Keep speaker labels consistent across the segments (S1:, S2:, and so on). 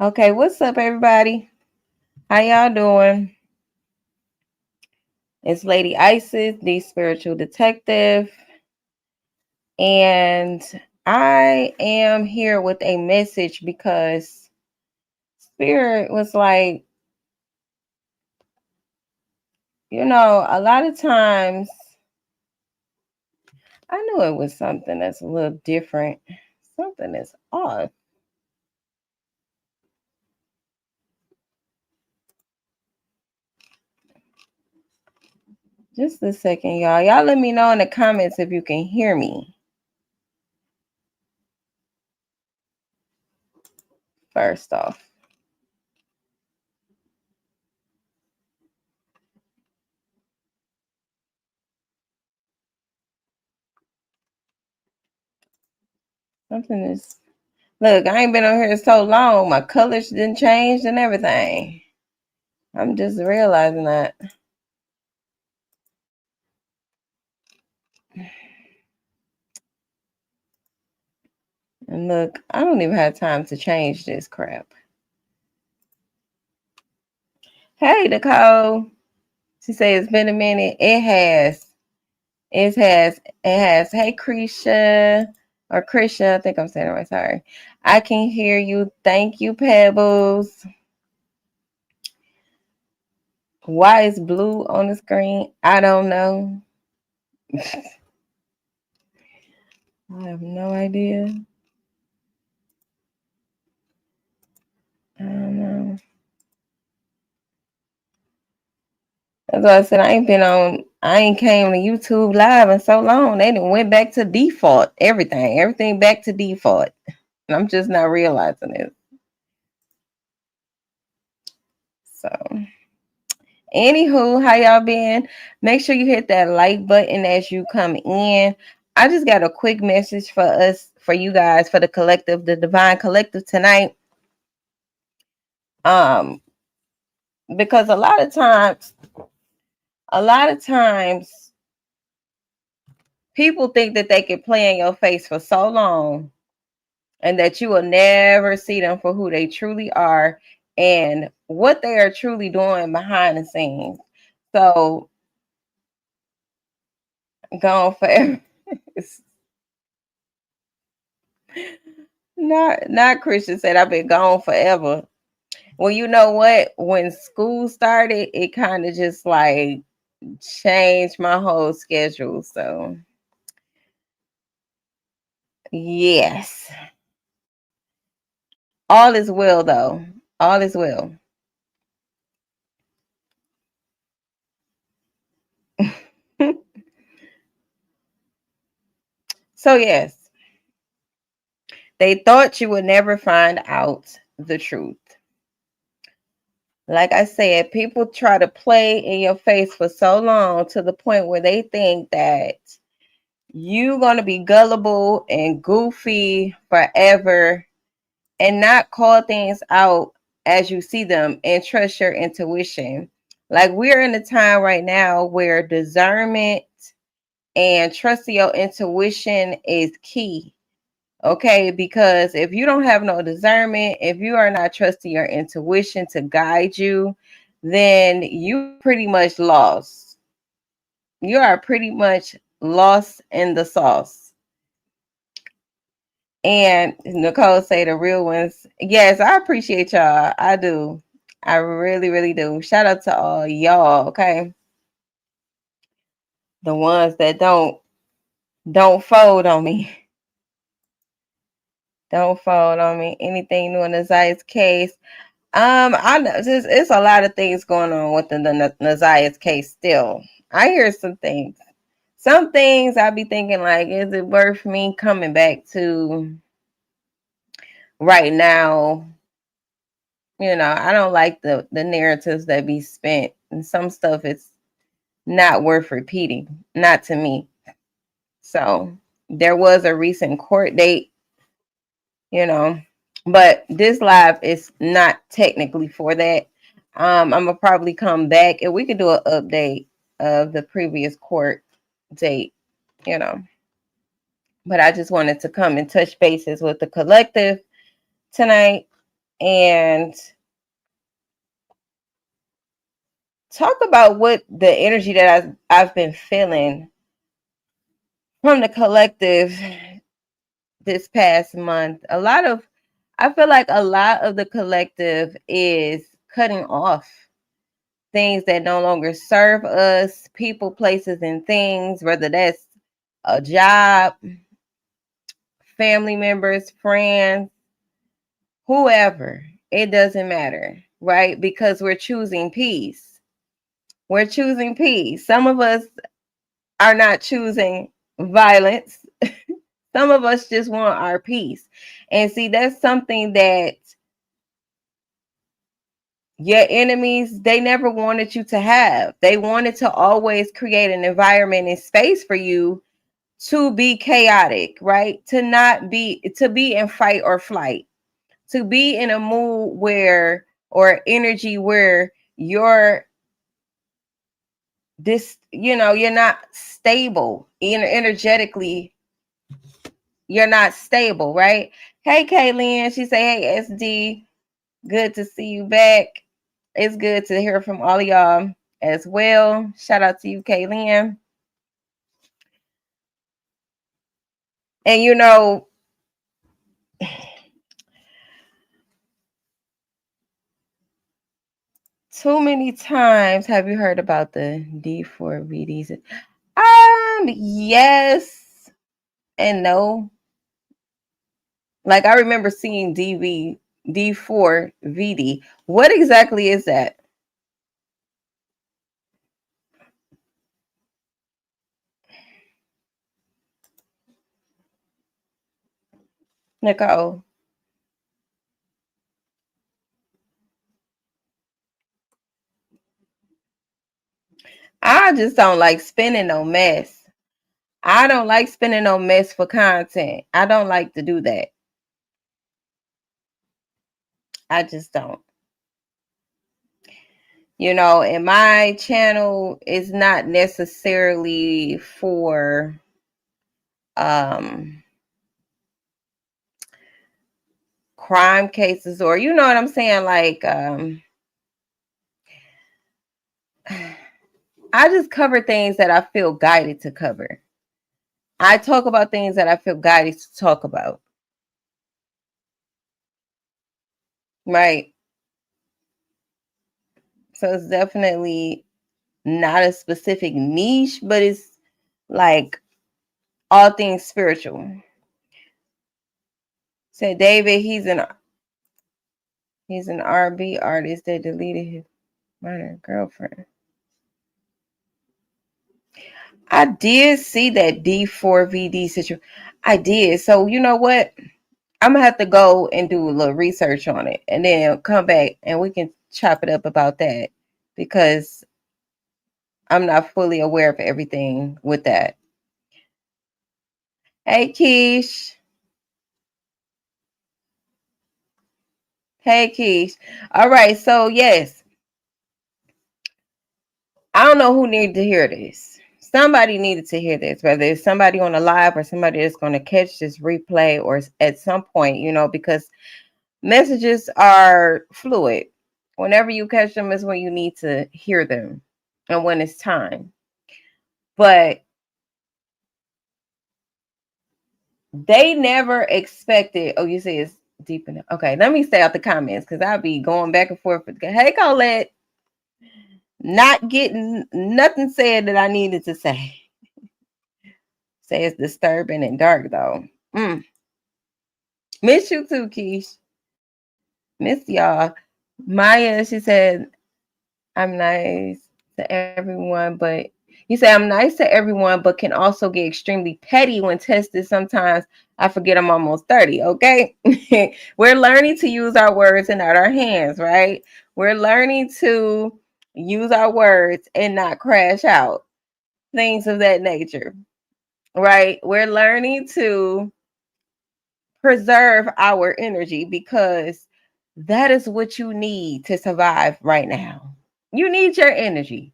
S1: Okay, what's up, everybody? How y'all doing? It's Lady Isis, the spiritual detective, and I am here with a message because Spirit was like, a lot of times I knew it was something that's a little different, something that's off. Just a second, y'all. Y'all let me know in the comments if you can hear me. First off. Something is Look, I ain't been on here so long. My colors didn't change and everything. I'm just realizing that. And look, I don't even have time to change this crap. Hey, Nicole. She said it's been a minute. It has. It has. It has. Hey, Krisha. Or Krisha. I think I'm saying it right. Sorry. I can hear you. Thank you, Pebbles. Why is blue on the screen? I don't know. I have no idea. I don't know. That's why I said I ain't came to YouTube live in so long. They done went back to default. Everything back to default. And I'm just not realizing it. So, anywho, how y'all been? Make sure you hit that like button as you come in. I just got a quick message for you guys, for the collective, the Divine Collective tonight. Um, because a lot of times people think that they can play in your face for so long and that you will never see them for who they truly are and what they are truly doing behind the scenes. So, gone forever. Not Christian said I've been gone forever. Well, you know what? When school started, it kind of just like changed my whole schedule. So, yes. All is well though. All is well. So, yes, they thought you would never find out the truth. Like I said, people try to play in your face for so long to the point where they think that you're going to be gullible and goofy forever and not call things out as you see them and trust your intuition. Like we're in a time right now where discernment and trusting your intuition is key. Okay, because if you don't have no discernment, if you are not trusting your intuition to guide you, then you pretty much lost. You are pretty much lost in the sauce. And Nicole say the real ones. Yes, I appreciate y'all. I do. I really, really do. Shout out to all y'all, okay? The ones that don't fold on me. Don't fold on me. Anything new in the Zayas case. I know it's a lot of things going on with the Nazia's case still. I hear some things. Some things I be thinking like, is it worth me coming back to right now? I don't like the narratives that be spent, and some stuff it's not worth repeating, not to me. So there was a recent court date, you know, but this live is not technically for that. I'm gonna probably come back and we could do an update of the previous court date, you know. But I just wanted to come and touch bases with the collective tonight and talk about what the energy that I've been feeling from the collective this past month. I feel like a lot of the collective is cutting off things that no longer serve us, people, places, and things, whether that's a job, family members, friends, whoever. It doesn't matter, right? Because we're choosing peace. We're choosing peace. Some of us are not choosing violence. Some of us just want our peace. And see, that's something that your enemies, they never wanted you to have. They wanted to always create an environment and space for you to be chaotic, right? To be in fight or flight, to be in a mood where, or energy where you're you're not stable, energetically, you're not stable, right? Hey, Kaylin, she say, hey, SD, good to see you back. It's good to hear from all of y'all as well. Shout out to you, Kaylin. And too many times have you heard about the D4 VDs? Yes and no. Like I remember seeing D4 VD. What exactly is that? Nicole. I just don't like spending no mess. I don't like spending no mess for content. I don't like to do that. I just don't. And my channel is not necessarily for crime cases, or you know what I'm saying, like I just cover things that I feel guided to cover. I talk about things that I feel guided to talk about. Right. So it's definitely not a specific niche, but it's like all things spiritual. Said David, he's an R&B artist that deleted his minor girlfriend. I did see that D4VD situation. I did. So you know what? I'm gonna have to go and do a little research on it and then come back and we can chop it up about that, because I'm not fully aware of everything with that. Hey Keish. Hey Keish. All right, so yes. I don't know who needed to hear this. Somebody needed to hear this, whether it's somebody on the live or somebody that's going to catch this replay or at some point, because messages are fluid. Whenever you catch them is when you need to hear them and when it's time. But they never expected. Oh, you say it's deep enough. Okay, let me stay out the comments because I'll be going back and forth. Hey, Colette, not getting nothing said that I needed to say. Say it's disturbing and dark though. Miss you too, Keish. Miss y'all. Maya, she said, I'm nice to everyone, but you say I'm nice to everyone, but can also get extremely petty when tested. Sometimes I forget I'm almost 30. Okay. We're learning to use our words and not our hands, right? We're learning to use our words and not crash out. Things of that nature, right? We're learning to preserve our energy because that is what you need to survive right now. You need your energy.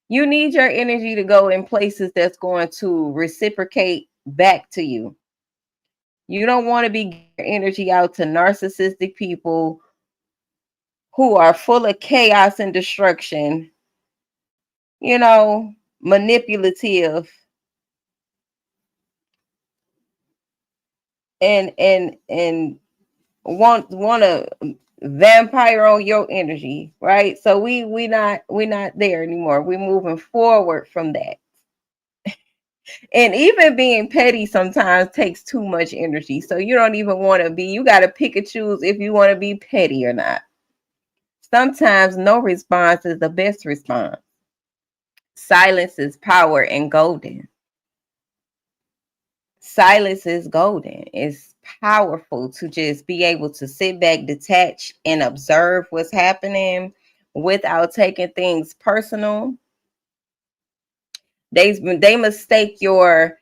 S1: You need your energy to go in places that's going to reciprocate back to you. You don't want to be giving your energy out to narcissistic people who are full of chaos and destruction, manipulative and want to vampire on your energy, right? So we not there anymore. We moving forward from that. And even being petty sometimes takes too much energy. So you don't even want to be, you got to pick and choose if you want to be petty or not. Sometimes no response is the best response. Silence is power and golden. Silence is golden. It's powerful to just be able to sit back, detach, and observe what's happening without taking things personal. They mistake your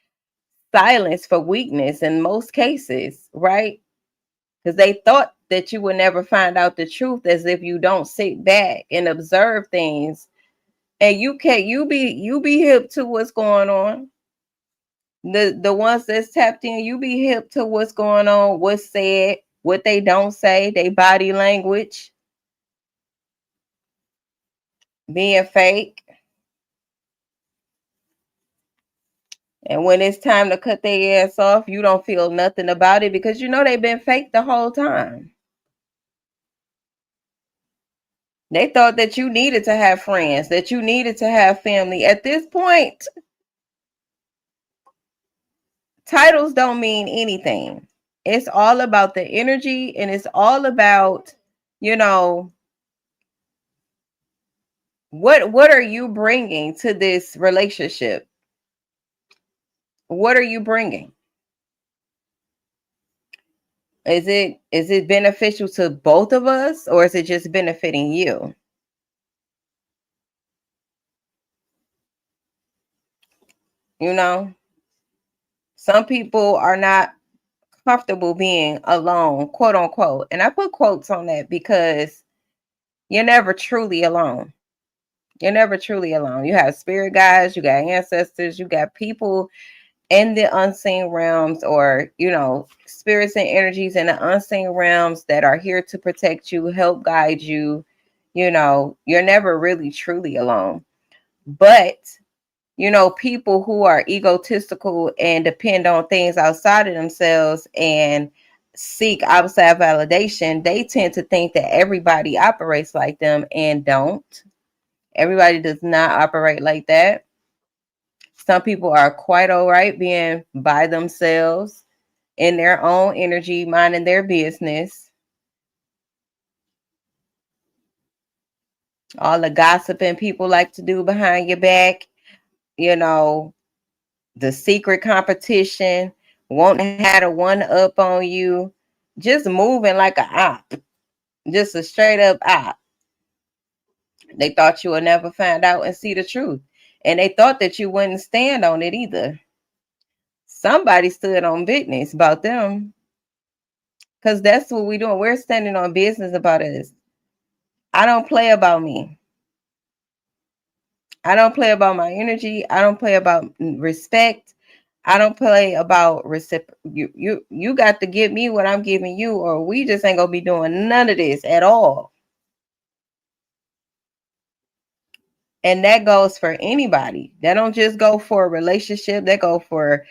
S1: silence for weakness in most cases, right? Because they thought that you would never find out the truth, as if you don't sit back and observe things, and you be hip to what's going on. The ones that's tapped in, you be hip to what's going on, what's said, what they don't say, they body language, being fake. And when it's time to cut their ass off, you don't feel nothing about it because you know they've been fake the whole time. They thought that you needed to have friends, that you needed to have family. At this point, titles don't mean anything. It's all about the energy, and it's all about, you know, what are you bringing to this relationship? What are you bringing? Is it beneficial to both of us, or is it just benefiting you? You know, some people are not comfortable being alone, quote unquote. And I put quotes on that because you're never truly alone. You're never truly alone. You have spirit guides, you got ancestors, you got people in the unseen realms, or spirits and energies in the unseen realms that are here to protect you, help guide you. You're never really truly alone. But people who are egotistical and depend on things outside of themselves and seek outside validation, they tend to think that everybody operates like them, and don't. Everybody does not operate like that. Some people are quite all right being by themselves in their own energy, minding their business. All the gossiping people like to do behind your back, you know, the secret competition, wanting to have a one up on you, just moving like a op, just a straight up op. They thought you would never find out and see the truth. And they thought that you wouldn't stand on it either. Somebody stood on business about them, because that's what we're doing. We're standing on business about us. I don't play about me. I don't play about my energy. I don't play about respect. I don't play about you got to give me what I'm giving you, or we just ain't gonna be doing none of this at all. And that goes for anybody. That don't just go for a relationship. That go for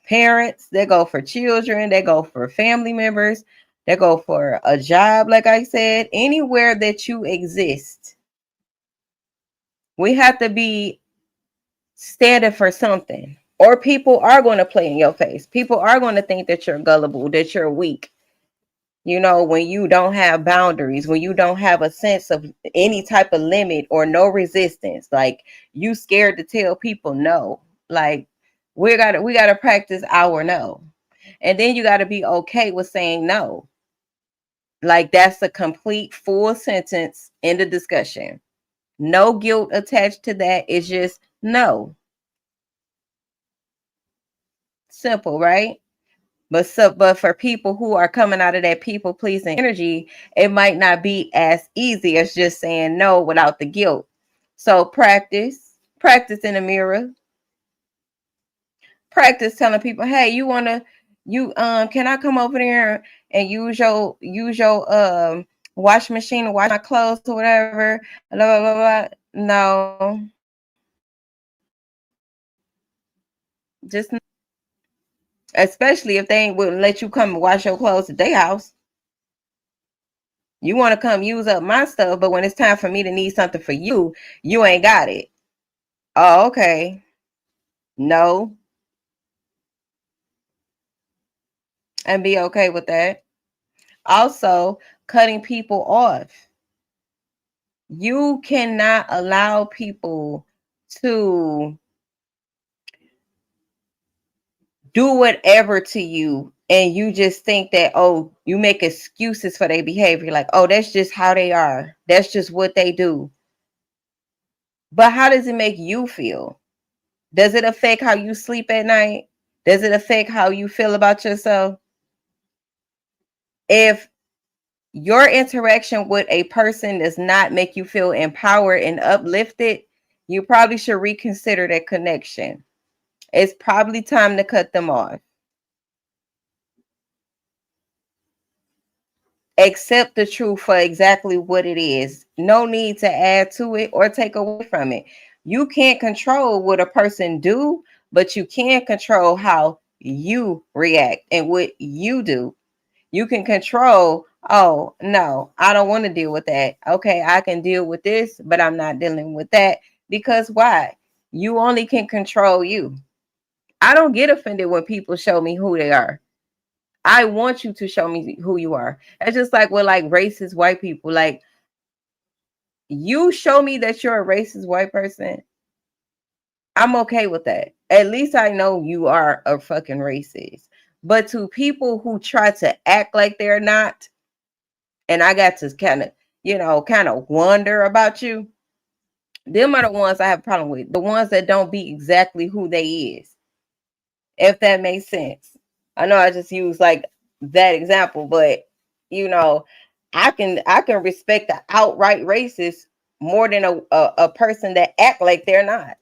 S1: parents. That go for children. That go for family members. That go for a job. Like I said, anywhere that you exist, we have to be standing for something, or people are going to play in your face. People are going to think that you're gullible, that you're weak. When you don't have boundaries, when you don't have a sense of any type of limit or no resistance, like you scared to tell people no. Like we gotta practice our no. And then you gotta be okay with saying no. Like that's a complete full sentence in the discussion. No guilt attached to that. It's just no. Simple, right? But for people who are coming out of that people pleasing energy, it might not be as easy as just saying no without the guilt. So practice in the mirror. Practice telling people, hey, You can I come over there and use your wash machine to wash my clothes or whatever? Blah blah blah blah. No, just especially if they ain't wouldn't let you come and wash your clothes at their house. You want to come use up my stuff, but when it's time for me to need something for you, you ain't got it. Oh, okay. No, and be okay with that. Also, cutting people off. You cannot allow people to do whatever to you and you just think that, oh, you make excuses for their behavior, like, oh, that's just how they are, that's just what they do. But how does it make you feel? Does it affect how you sleep at night? Does it affect how you feel about yourself? If your interaction with a person does not make you feel empowered and uplifted, you probably should reconsider that connection. It's probably time to cut them off. Accept the truth for exactly what it is. No need to add to it or take away from it. You can't control what a person do, but you can control how you react and what you do. You can control, oh, no, I don't want to deal with that. Okay, I can deal with this, but I'm not dealing with that. Because why? You only can control you. I don't get offended when people show me who they are. I want you to show me who you are. It's just like with like racist white people. Like, you show me that you're a racist white person, I'm okay with that. At least I know you are a fucking racist. But to people who try to act like they're not, and I got to kind of wonder about you, them are the ones I have a problem with. The ones that don't be exactly who they is. If that makes sense. I know I just used like that example, but you know, I can respect the outright racist more than a person that act like they're not.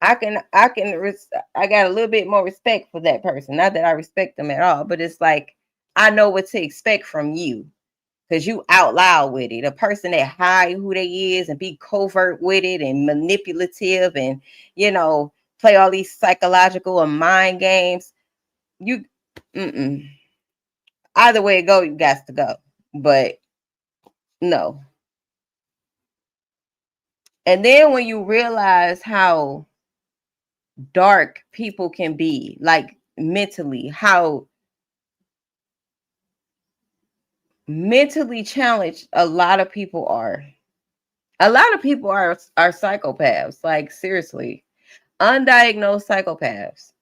S1: I got a little bit more respect for that person. Not that I respect them at all, but it's like I know what to expect from you because you out loud with it. A person that hide who they is and be covert with it and manipulative and play all these psychological and mind games. You, mm-mm. Either way it go, you got to go. But no. And then when you realize how dark people can be, like mentally, how mentally challenged a lot of people are. A lot of people are psychopaths, like seriously. Undiagnosed psychopaths.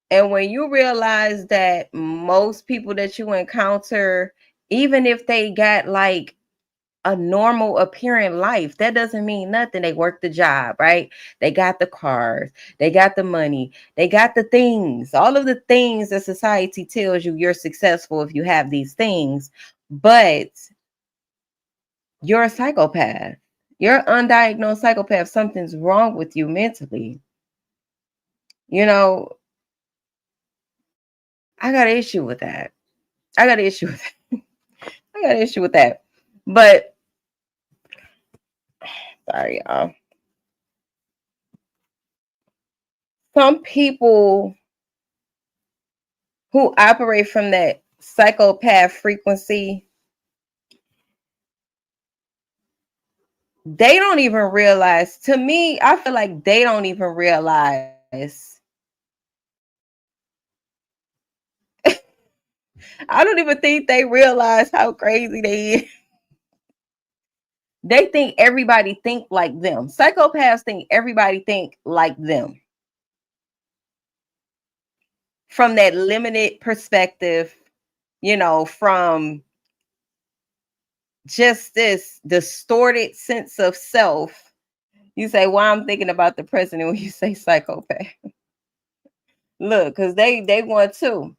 S1: And when you realize that most people that you encounter, even if they got like a normal appearing life, that doesn't mean nothing. They work the job, right? They got the cars, they got the money, they got the things, all of the things that society tells you you're successful if you have these things. But you're a psychopath. You're an undiagnosed psychopath. Something's wrong with you mentally. You know, I got an issue with that. I got an issue with that. I got an issue with that. But sorry, y'all. Some people who operate from that psychopath frequency, they don't even realize. To me, I feel like they don't even realize. I don't even think they realize how crazy they is. They think everybody think like them. Psychopaths think everybody think like them. From that limited perspective, from just this distorted sense of self. You say, "Why I'm thinking about the president when you say psychopath?" Look, because they want to,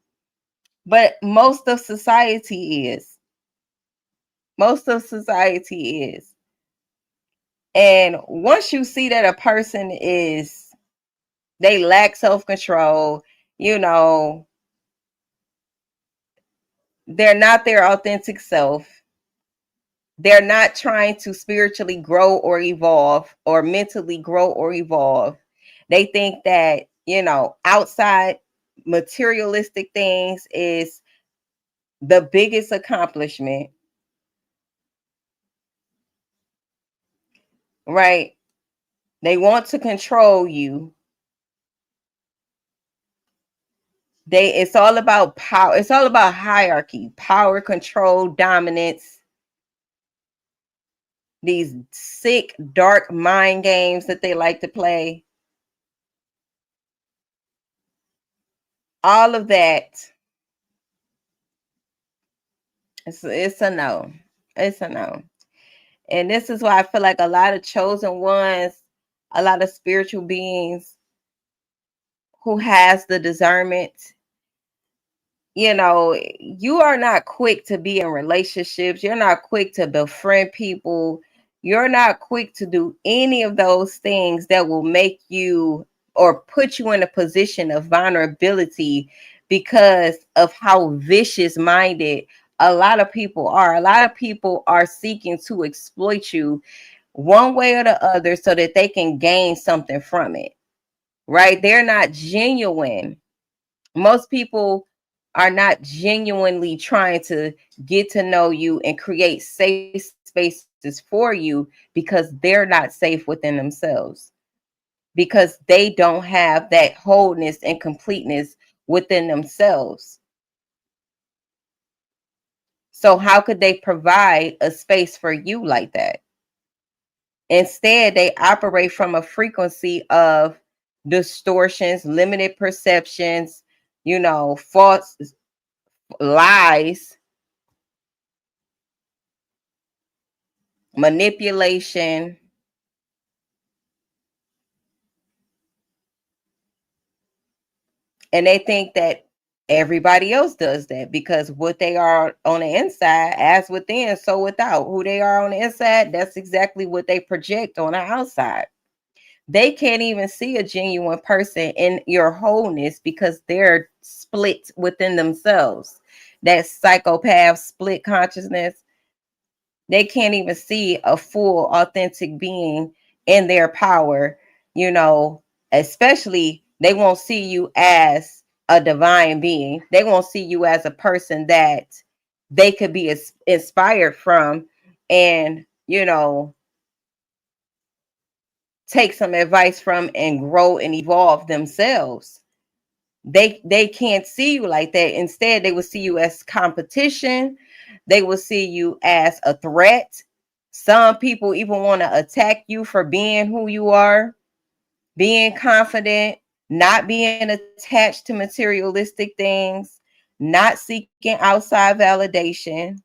S1: but most of society is. Most of society is. And once you see that a person is They lack self-control. You know, they're not their authentic self. They're not trying to spiritually grow or evolve or mentally grow or evolve. They think that, outside materialistic things is the biggest accomplishment, right? They want to control you. It's all about power. It's all about hierarchy, power, control, dominance. These sick, dark mind games that they like to play. All of that. It's a no. It's a no. And this is why I feel like a lot of chosen ones, a lot of spiritual beings who has the discernment, you are not quick to be in relationships. You're not quick to befriend people. You're not quick to do any of those things that will make you or put you in a position of vulnerability because of how vicious minded a lot of people are. A lot of people are seeking to exploit you one way or the other so that they can gain something from it, right? They're not genuine. Most people are not genuinely trying to get to know you and create safe spaces for you because they're not safe within themselves, because they don't have that wholeness and completeness within themselves. So how could they provide a space for you like that? Instead, they operate from a frequency of distortions, limited perceptions, false lies, manipulation, and they think that everybody else does that because what they are on the inside, as within, so without. Who they are on the inside, that's exactly what they project on the outside. They can't even see a genuine person in your wholeness because they're split within themselves. That psychopath split consciousness, they can't even see a full authentic being in their power, especially they won't see you as a divine being. They won't see you as a person that they could be inspired from and, take some advice from and grow and evolve themselves. They can't see you like that. Instead, they will see you as competition. They will see you as a threat. Some people even want to attack you for being who you are, being confident, not being attached to materialistic things, not seeking outside validation.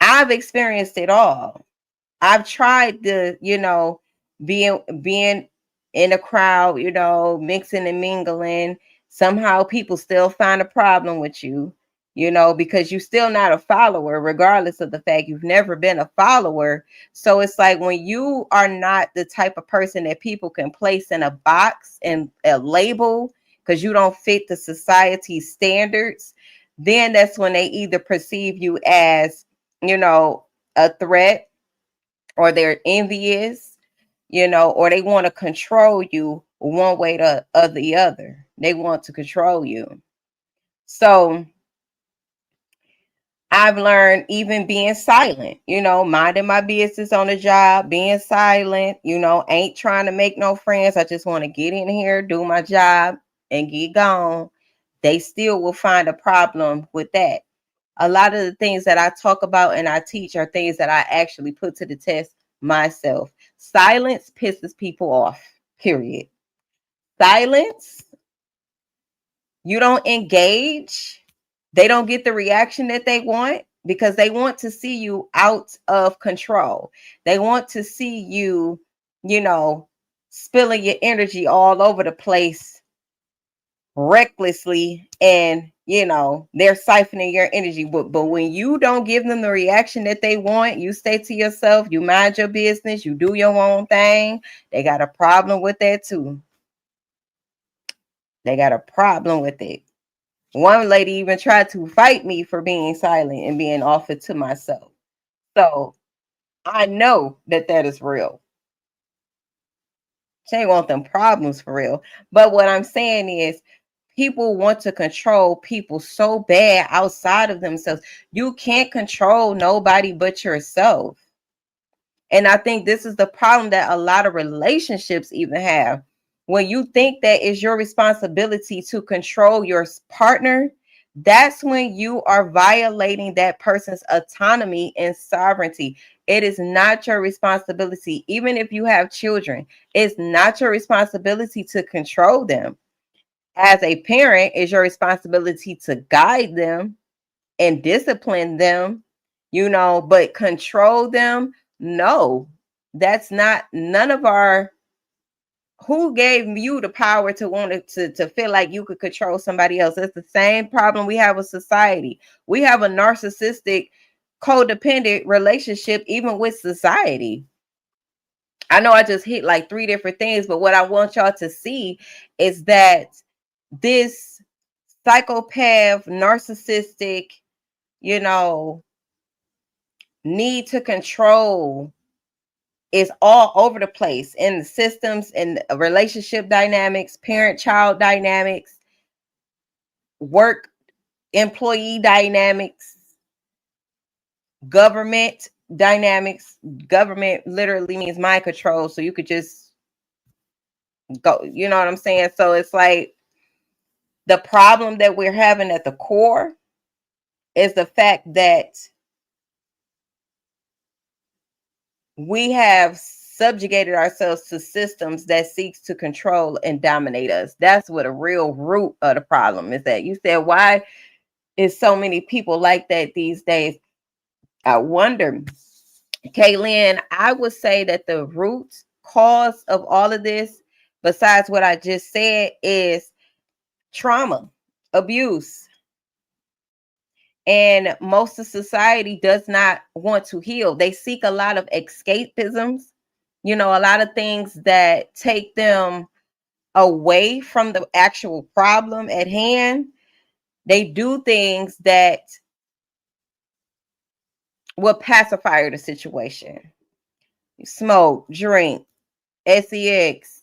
S1: I've experienced it all. I've tried to, being in a crowd, mixing and mingling. Somehow people still find a problem with you, because you're still not a follower, regardless of the fact you've never been a follower. So it's like when you are not the type of person that people can place in a box and a label because you don't fit the society's standards, then that's when they either perceive you as, a threat, or they're envious, or they want to control you one way or the other. They want to control you. So I've learned even being silent, minding my business on the job, being silent, ain't trying to make no friends. I just want to get in here, do my job, and get gone. They still will find a problem with that. A lot of the things that I talk about and I teach are things that I actually put to the test myself. Silence pisses people off, period. Silence, you don't engage, they don't get the reaction that they want because they want to see you out of control. They want to see you, spilling your energy all over the place recklessly and, they're siphoning your energy. But when you don't give them the reaction that they want, you stay to yourself, you mind your business, you do your own thing, they got a problem with that too. They got a problem with it. One lady even tried to fight me for being silent and being offered to myself. So I know that is real. She ain't want them problems for real. But what I'm saying is, people want to control people so bad outside of themselves. You can't control nobody but yourself. And I think this is the problem that a lot of relationships even have. When you think that it's your responsibility to control your partner, that's when you are violating that person's autonomy and sovereignty. It is not your responsibility. Even if you have children, it's not your responsibility to control them. As a parent, it's your responsibility to guide them and discipline them, but control them. No, that's not none of our. Who gave you the power to want to feel like you could control somebody else? It's the same problem we have with society. We have a narcissistic, codependent relationship, even with society. I know I just hit like 3 different things, but what I want y'all to see is that this psychopath, narcissistic, need to control is all over the place in the systems and relationship dynamics, parent-child dynamics, work employee dynamics, government dynamics. Government literally means mind control, so you could just go, you know what I'm saying? So it's like the problem that we're having at the core is the fact that we have subjugated ourselves to systems that seeks to control and dominate us. That's what a real root of the problem is. That you said, why is so many people like that these days? I wonder, Kaylin, I would say that the root cause of all of this, besides what I just said, is trauma, abuse. And most of society does not want to heal. They seek a lot of escapisms, a lot of things that take them away from the actual problem at hand. They do things that will pacify the situation. Smoke, drink, sex,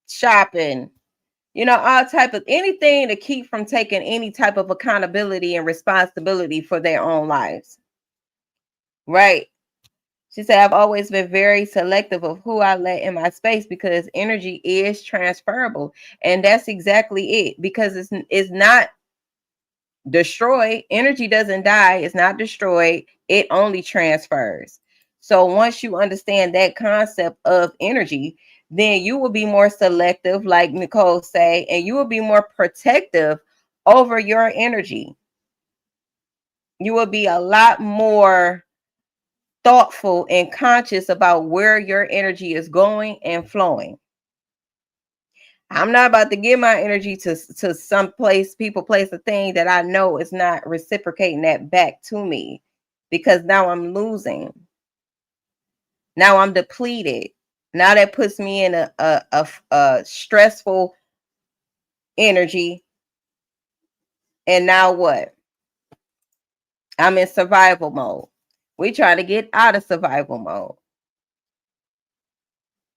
S1: shopping, all type of anything to keep from taking any type of accountability and responsibility for their own lives. Right? She said, I've always been very selective of who I let in my space because energy is transferable. And that's exactly it, because it's not destroyed. Energy doesn't die. It's not destroyed. It only transfers. So once you understand that concept of energy, then you will be more selective, like Nicole say, and you will be more protective over your energy. You will be a lot more thoughtful and conscious about where your energy is going and flowing. I'm not about to give my energy to some place, people, place, a thing that I know is not reciprocating that back to me, because now I'm losing. Now I'm depleted. Now that puts me in a stressful energy. And now what? I'm in survival mode. We trying to get out of survival mode.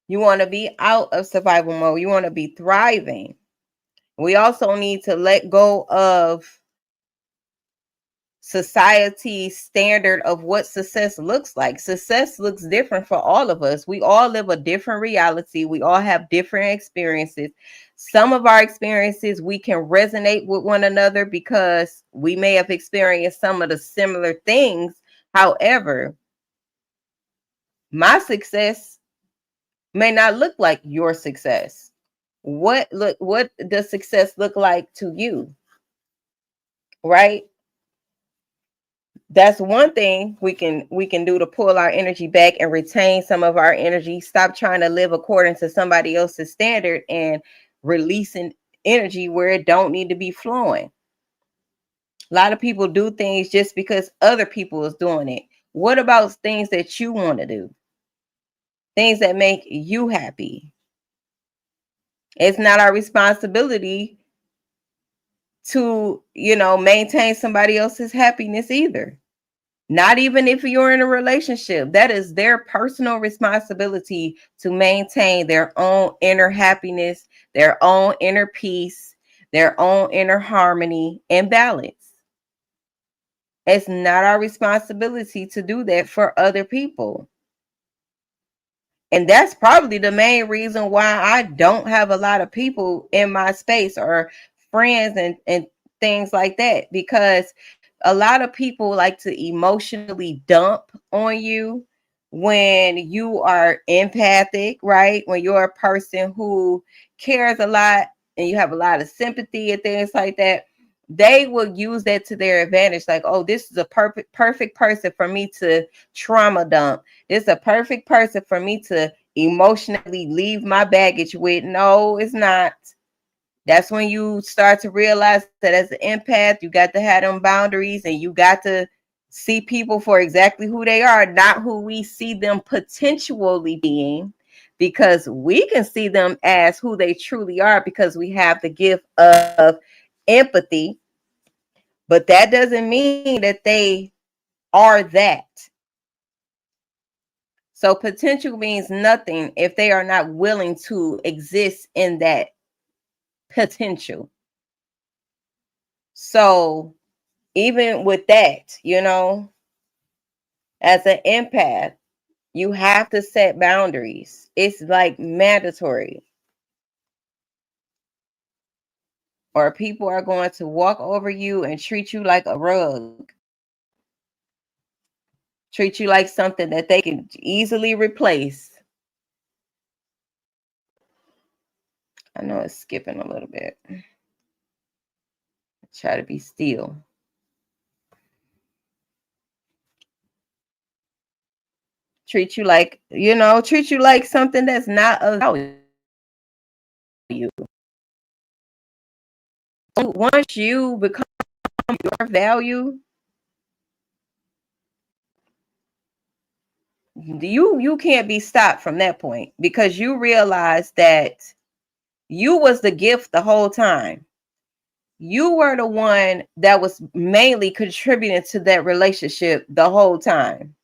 S1: You want to be out of survival mode. You want to be thriving. We also need to let go of society's standard of what success looks like. Success looks different for all of us. We all live a different reality. We all have different experiences. Some of our experiences we can resonate with one another because we may have experienced some of the similar things. However, my success may not look like your success. What does success look like to you? Right? That's one thing we can do to pull our energy back and retain some of our energy. Stop trying to live according to somebody else's standard and releasing energy where it don't need to be flowing. A lot of people do things just because other people is doing it. What about things that you want to do? Things that make you happy. It's not our responsibility to, maintain somebody else's happiness either. Not even if you're in a relationship. That is their personal responsibility to maintain their own inner happiness, their own inner peace, their own inner harmony and balance. It's not our responsibility to do that for other people. And that's probably the main reason why I don't have a lot of people in my space or friends and things like that, because a lot of people like to emotionally dump on you when you are empathic, right? When you're a person who cares a lot and you have a lot of sympathy and things like that, they will use that to their advantage. Like, oh, this is a perfect person for me to trauma dump. This is a perfect person for me to emotionally leave my baggage with. No, it's not. That's when you start to realize that as an empath, you got to have them boundaries and you got to see people for exactly who they are, not who we see them potentially being, because we can see them as who they truly are because we have the gift of empathy. But that doesn't mean that they are that. So potential means nothing if they are not willing to exist in that potential. So even with that, as an empath, you have to set boundaries. It's like mandatory. Or people are going to walk over you and treat you like a rug. Treat you like something that they can easily replace. I know it's skipping a little bit. Try to be still. Treat you like something that's not of value. Once you become your value, you can't be stopped from that point, because you realize that you was the gift the whole time. You were the one that was mainly contributing to that relationship the whole time.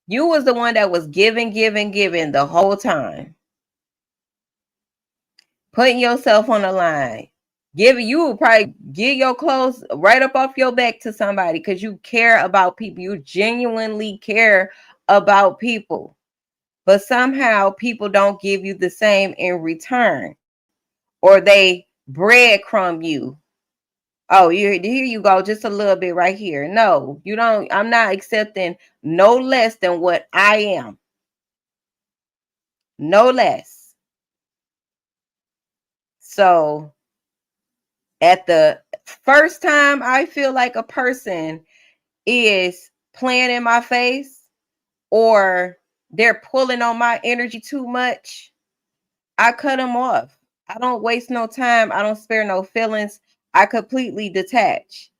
S1: You was the one that was giving the whole time. Putting yourself on the line. You will probably give your clothes right up off your back to somebody because you care about people. You genuinely care about people. But somehow people don't give you the same in return. Or they breadcrumb you. Oh, here you go, just a little bit right here. No, you don't. I'm not accepting no less than what I am. No less. So at the first time I feel like a person is playing in my face or they're pulling on my energy too much, I cut them off. I don't waste no time. I don't spare no feelings. I completely detach.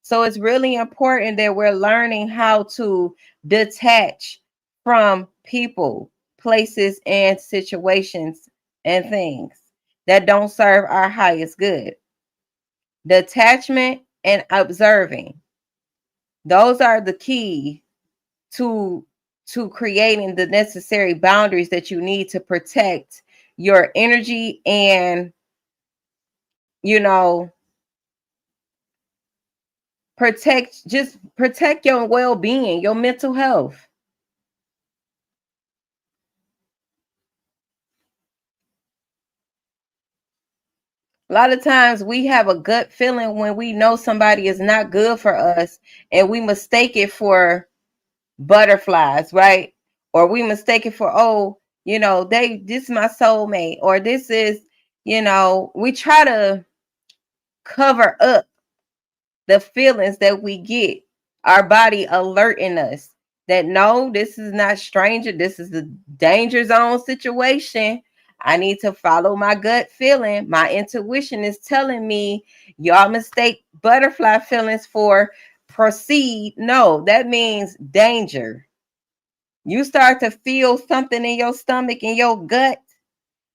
S1: So it's really important that we're learning how to detach from people, places, and situations and things that don't serve our highest good. Detachment and observing. Those are the key to creating the necessary boundaries that you need to protect your energy and protect your well-being, your mental health. A lot of times we have a gut feeling when we know somebody is not good for us and we mistake it for butterflies, right? Or we mistake it for, oh, this is my soulmate, or this is, we try to cover up the feelings that we get, our body alerting us that no, this is not stranger. This is the danger zone situation. I need to follow my gut feeling. My intuition is telling me y'all mistake butterfly feelings for proceed. No, that means danger. You start to feel something in your stomach, in your gut,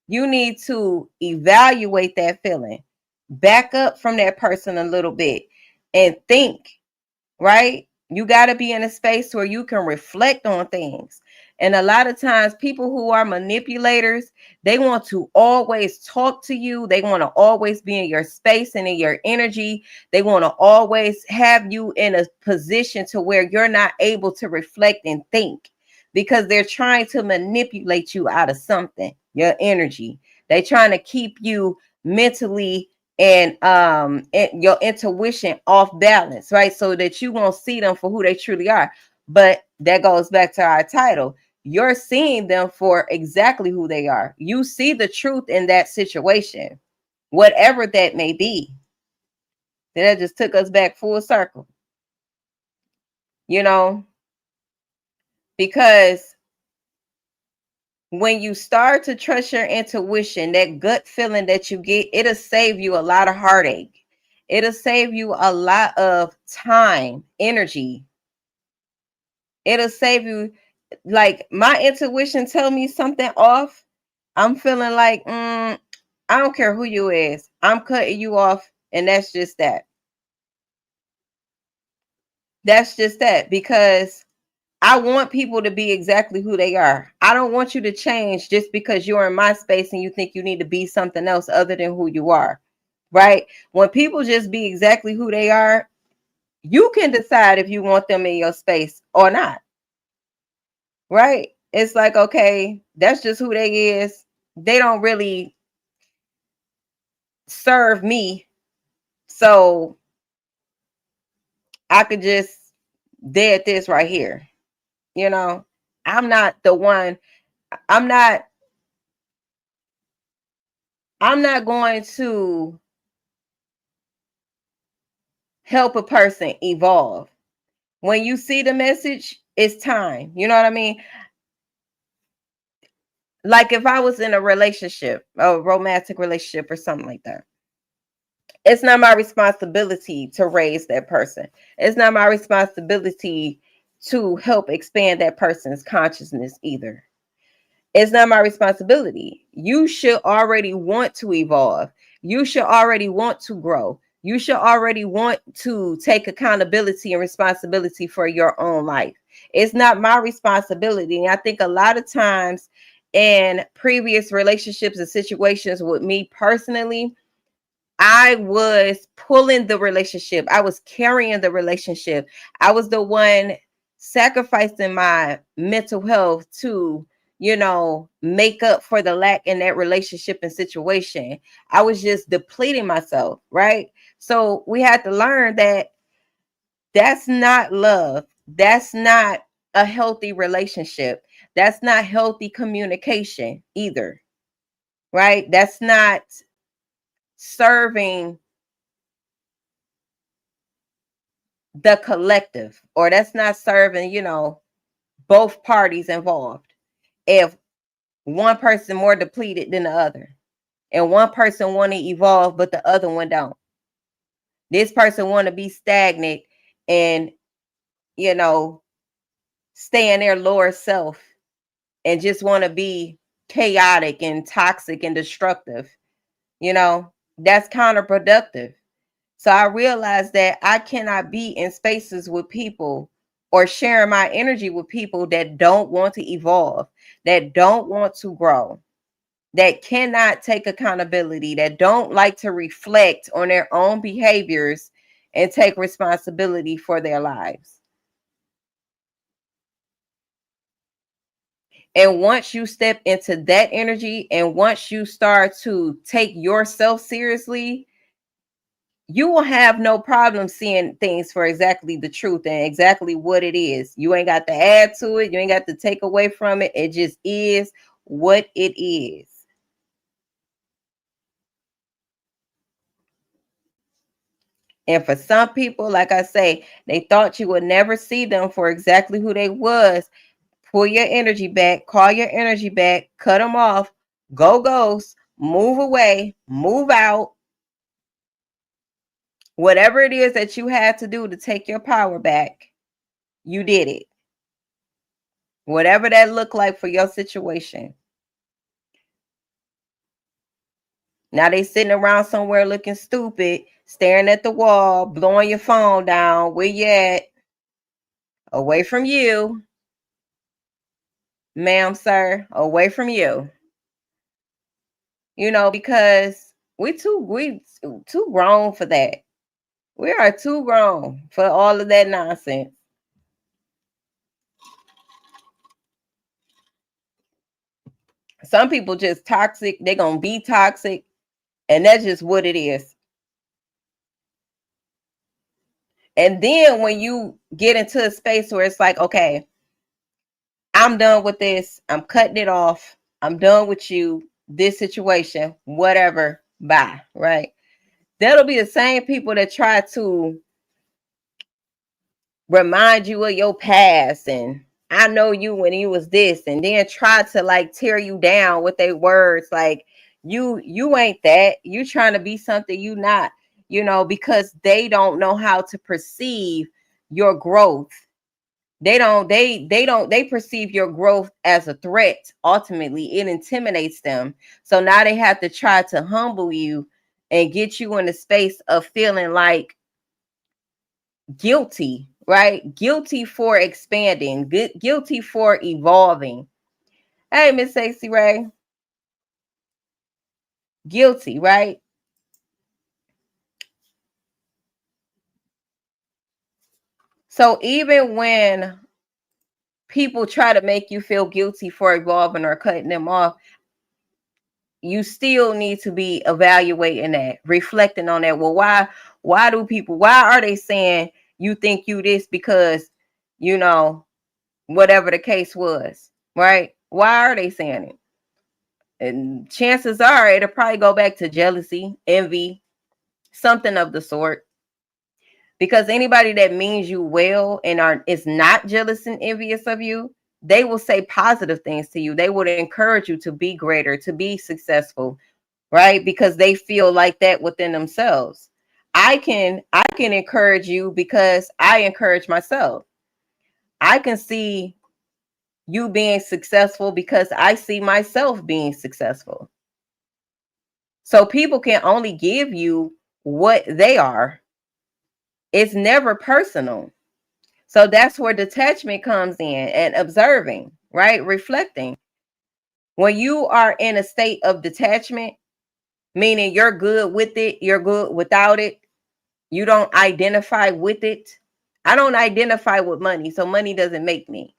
S1: you need to evaluate that feeling. Back up from that person a little bit and think, right? You got to be in a space where you can reflect on things. And a lot of times, people who are manipulators, they want to always talk to you. They want to always be in your space and in your energy. They want to always have you in a position to where you're not able to reflect and think because they're trying to manipulate you out of something, your energy. They're trying to keep you mentally and your intuition off balance, right? So that you won't see them for who they truly are. But that goes back to our title. You're seeing them for exactly who they are. You see the truth in that situation, whatever that may be. That just took us back full circle, you know, because when you start to trust your intuition, that gut feeling that you get, it'll save you a lot of heartache. It'll save you a lot of time, energy. It'll save you, like my intuition tell me something off. I'm feeling like, I don't care who you is. I'm cutting you off. And that's just that. That's just that. Because I want people to be exactly who they are. I don't want you to change just because you're in my space and you think you need to be something else other than who you are. Right? When people just be exactly who they are, you can decide if you want them in your space or not. Right? It's like, okay, that's just who they is. They don't really serve me. So I could just dead this right here. You know, I'm not the one. I'm not I'm not going to help a person evolve. When you see the message, it's time. You know what I mean? Like if I was in a relationship, a romantic relationship or something like that, it's not my responsibility to raise that person. It's not my responsibility to help expand that person's consciousness either. It's not my responsibility. You should already want to evolve. You should already want to grow. You should already want to take accountability and responsibility for your own life. It's not my responsibility. And I think a lot of times in previous relationships and situations with me personally, I was pulling the relationship. I was carrying the relationship. I was the one sacrificing my mental health to, make up for the lack in that relationship and situation. I was just depleting myself, right? So we had to learn that that's not love. That's not a healthy relationship. That's not healthy communication either, right? That's not serving the collective, or that's not serving, both parties involved. If one person more depleted than the other, and one person want to evolve but the other one don't, this person want to be stagnant and you know stay in their lower self and just want to be chaotic and toxic and destructive, that's counterproductive. So I realized that I cannot be in spaces with people or sharing my energy with people that don't want to evolve, that don't want to grow, that cannot take accountability, that don't like to reflect on their own behaviors and take responsibility for their lives. And once you step into that energy and once you start to take yourself seriously, you will have no problem seeing things for exactly the truth and exactly what it is. You ain't got to add to it. You ain't got to take away from it. It just is what it is. And for some people, like I say, they thought you would never see them for exactly who they was. Pull your energy back, call your energy back, cut them off, Go ghost, move away, move out. Whatever it is that you had to do to take your power back, you did it. Whatever that looked like for your situation. Now they sitting around somewhere looking stupid, staring at the wall, blowing your phone down. Where you at? Away from you, ma'am, sir. Away from you. Because we too grown for that. We are too grown for all of that nonsense. Some people just toxic. They're gonna be toxic, and that's just what it is. And then when you get into a space where it's like, okay, I'm done with this. I'm cutting it off. I'm done with you. This situation, whatever. Bye. Right. That'll be the same people that try to remind you of your past and I know you when you was this, and then try to like tear you down with their words like you ain't that. You trying to be something you not, because they don't know how to perceive your growth. They perceive your growth as a threat. Ultimately, it intimidates them. So now they have to try to humble you and get you in a space of feeling like guilty, right? Guilty for expanding, guilty for evolving. Hey, Miss Stacey Ray, guilty, right? So even when people try to make you feel guilty for evolving or cutting them off, you still need to be evaluating that, reflecting on that. Well, why are they saying you think you this? Because, you know, whatever the case was, right? Why are they saying it? And chances are it'll probably go back to jealousy, envy, something of the sort. Because anybody that means you well and is not jealous and envious of you, they will say positive things to you. They would encourage you to be greater, to be successful, right? Because they feel like that within themselves. I can encourage you because I encourage myself. I can see you being successful because I see myself being successful. So people can only give you what they are. It's never personal. So that's where detachment comes in and observing, right? Reflecting. When you are in a state of detachment, meaning you're good with it, you're good without it, you don't identify with it. I don't identify with money, so money doesn't make me,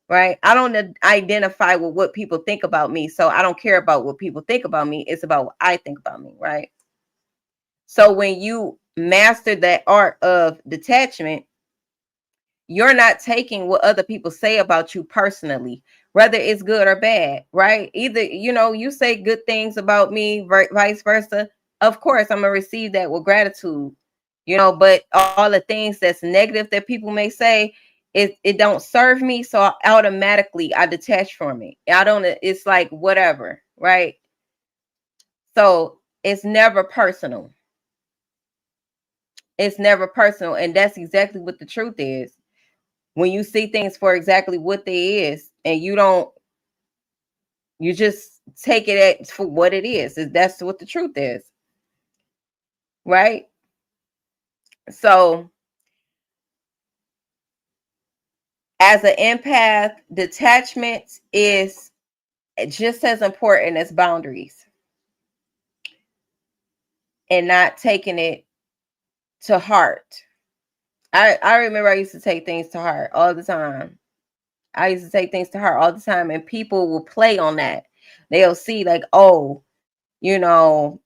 S1: right? I don't identify with what people think about me, so I don't care about what people think about me. It's about what I think about me, right? So when you master that art of detachment, you're not taking what other people say about you personally, whether it's good or bad, right? Either, you say good things about me, vice versa. Of course, I'm going to receive that with gratitude, but all the things that's negative that people may say, it don't serve me. So automatically I detach from it. It's like whatever, right? So it's never personal. It's never personal. And that's exactly what the truth is. When you see things for exactly what they is, and you just take it for what it is. That's what the truth is, right? So as an empath, detachment is just as important as boundaries and not taking it to heart. I remember I used to take things to heart all the time. I used to take things to heart all the time, and people will play on that. They'll see like, oh, you know,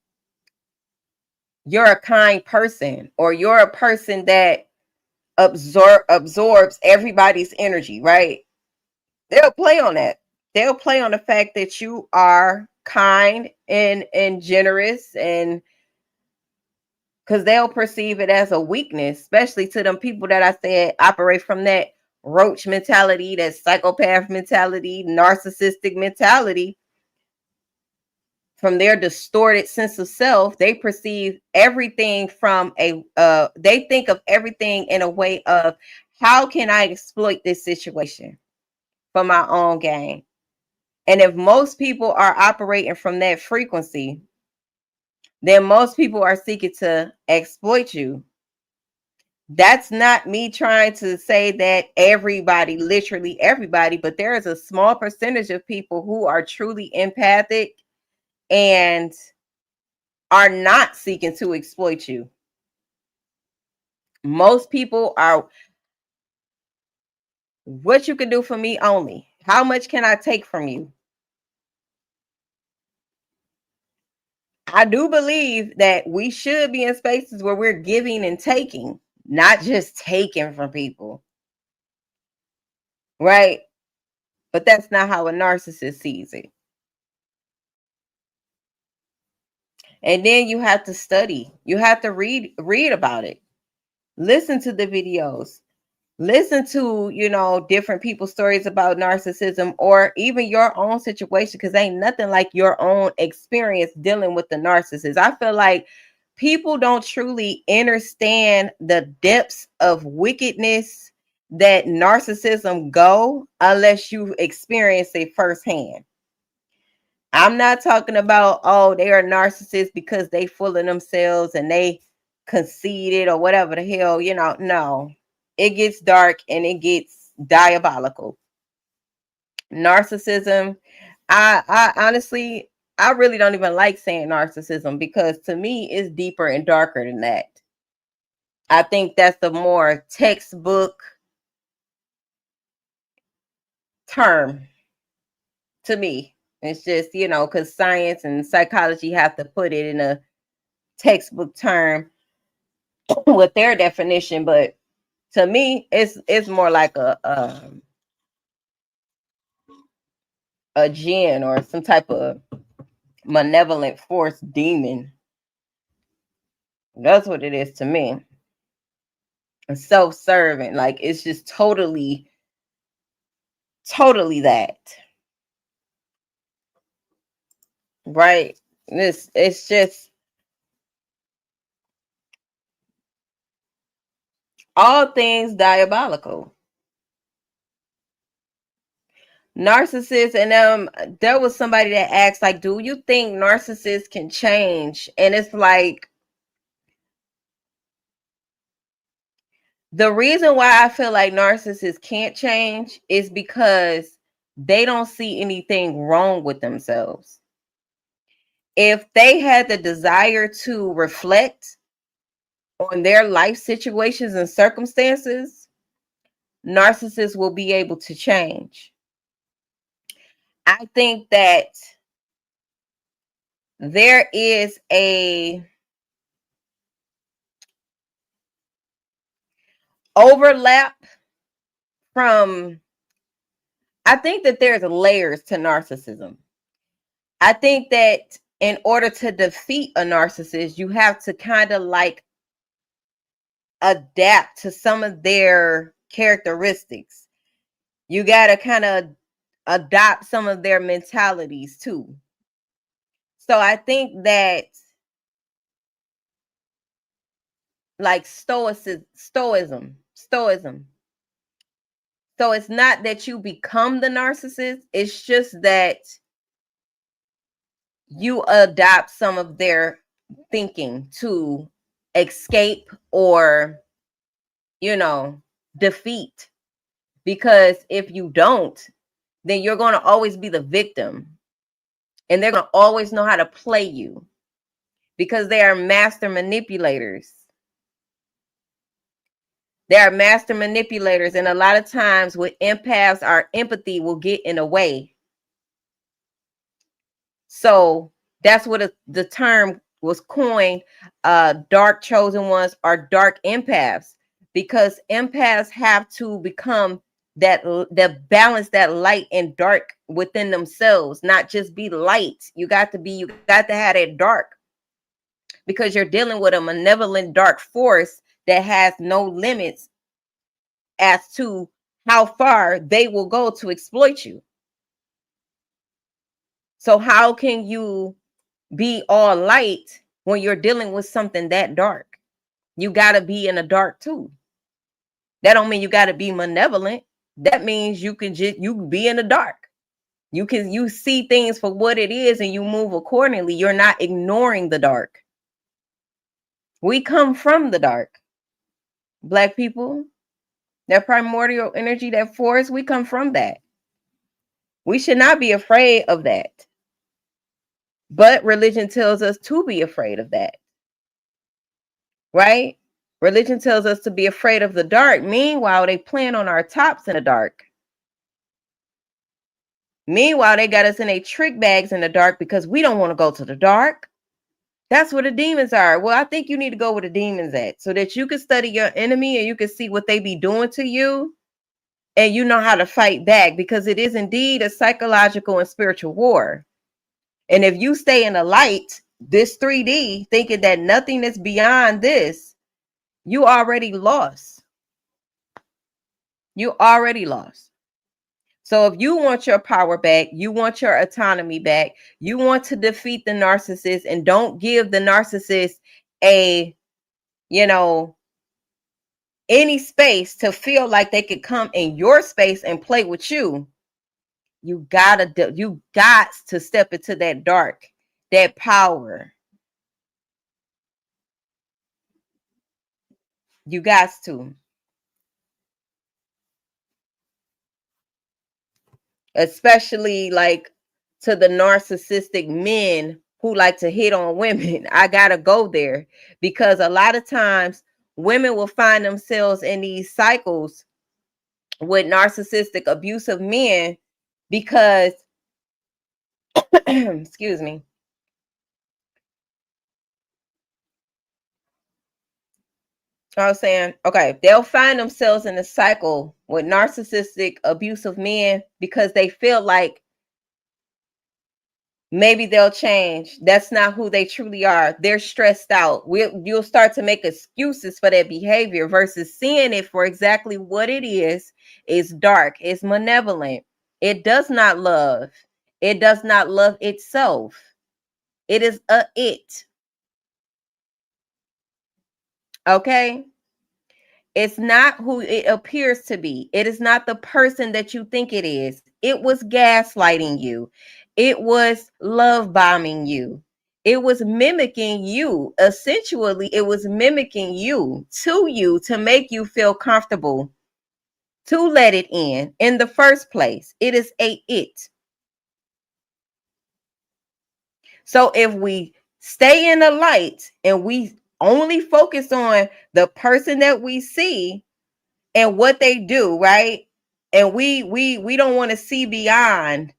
S1: you're a kind person, or you're a person that absorbs everybody's energy, right? They'll play on that. They'll play on the fact that you are kind and generous, and because they'll perceive it as a weakness, especially to them people that I said operate from that roach mentality, that psychopath mentality, narcissistic mentality. from their distorted sense of self, they perceive everything from they think of everything in a way of, how can I exploit this situation for my own gain? And if most people are operating from that frequency, then most people are seeking to exploit you. That's not me trying to say that everybody, literally everybody, but there is a small percentage of people who are truly empathic and are not seeking to exploit you. Most people are, what you can do for me only. How much can I take from you? I do believe that we should be in spaces where we're giving and taking, not just taking from people. Right? But that's not how a narcissist sees it. And then you have to study. You have to read about it. Listen to the videos. Listen to, different people's stories about narcissism, or even your own situation, because ain't nothing like your own experience dealing with the narcissist. I feel like people don't truly understand the depths of wickedness that narcissism go unless you experience it firsthand. I'm not talking about, oh, they are narcissists because they full of themselves and they conceited or whatever the hell, no. It gets dark and it gets diabolical. Narcissism, I honestly, I really don't even like saying narcissism, because to me it's deeper and darker than that. I think that's the more textbook term to me. It's just, because science and psychology have to put it in a textbook term with their definition, but to me it's more like a jinn or some type of malevolent force demon. That's what it is to me. Self-serving, like it's just totally that, right? It's just all things diabolical. Narcissists, and there was somebody that asked, like, do you think narcissists can change? And it's like, the reason why I feel like narcissists can't change is because they don't see anything wrong with themselves. If they had the desire to reflect on their life situations and circumstances, narcissists will be able to change. I think that there is a overlap from, I think that there's layers to narcissism. I think that in order to defeat a narcissist, you have to kind of like adapt to some of their characteristics. You got to kind of adopt some of their mentalities too. So I think that, like, stoicism. So it's not that you become the narcissist, it's just that you adopt some of their thinking to escape or, defeat. Because if you don't, then you're going to always be the victim, and they're going to always know how to play you because they are master manipulators. They are master manipulators, and a lot of times with empaths, our empathy will get in the way. So that's what the term was coined. Dark chosen ones are dark empaths, because empaths have to become that balance, that light and dark within themselves, not just be light. You got to have that dark, because you're dealing with a malevolent dark force that has no limits as to how far they will go to exploit you. So how can you be all light when you're dealing with something that dark. You got to be in the dark too. That don't mean you got to be malevolent. That means you can be in the dark. You see things for what it is and you move accordingly. You're not ignoring the dark. We come from the dark. Black people, that primordial energy, that force, we come from that. We should not be afraid of that. But religion tells us to be afraid of that. Right? Religion tells us to be afraid of the dark. Meanwhile, they plan on our tops in the dark. Meanwhile, they got us in a trick bags in the dark because we don't want to go to the dark. That's where the demons are. Well, I think you need to go where the demons at so that you can study your enemy and you can see what they be doing to you and you know how to fight back, because it is indeed a psychological and spiritual war. And if you stay in the light, this 3D, thinking that nothing is beyond this, you already lost. You already lost. So if you want your power back, you want your autonomy back, you want to defeat the narcissist and don't give the narcissist a, any space to feel like they could come in your space and play with you, you got to step into that dark, that power. You got to. Especially like to the narcissistic men who like to hit on women. I gotta go there because a lot of times women will find themselves in these cycles with narcissistic abusive men because excuse me, I was saying, okay, they'll find themselves in a cycle with narcissistic abusive men because they feel like maybe they'll change. That's not who they truly are. They're stressed out. You'll start to make excuses for that behavior versus seeing it for exactly what it is. It's dark. It's malevolent. It does not love. It does not love itself. It is a it. Okay? It's not who it appears to be. It is not the person that you think it is. It was gaslighting you. It was love bombing you. It was mimicking you. Essentially, it was mimicking you to make you feel comfortable, to let it in the first place. It is a it. So if we stay in the light and we only focus on the person that we see and what they do, right? And we don't want to see beyond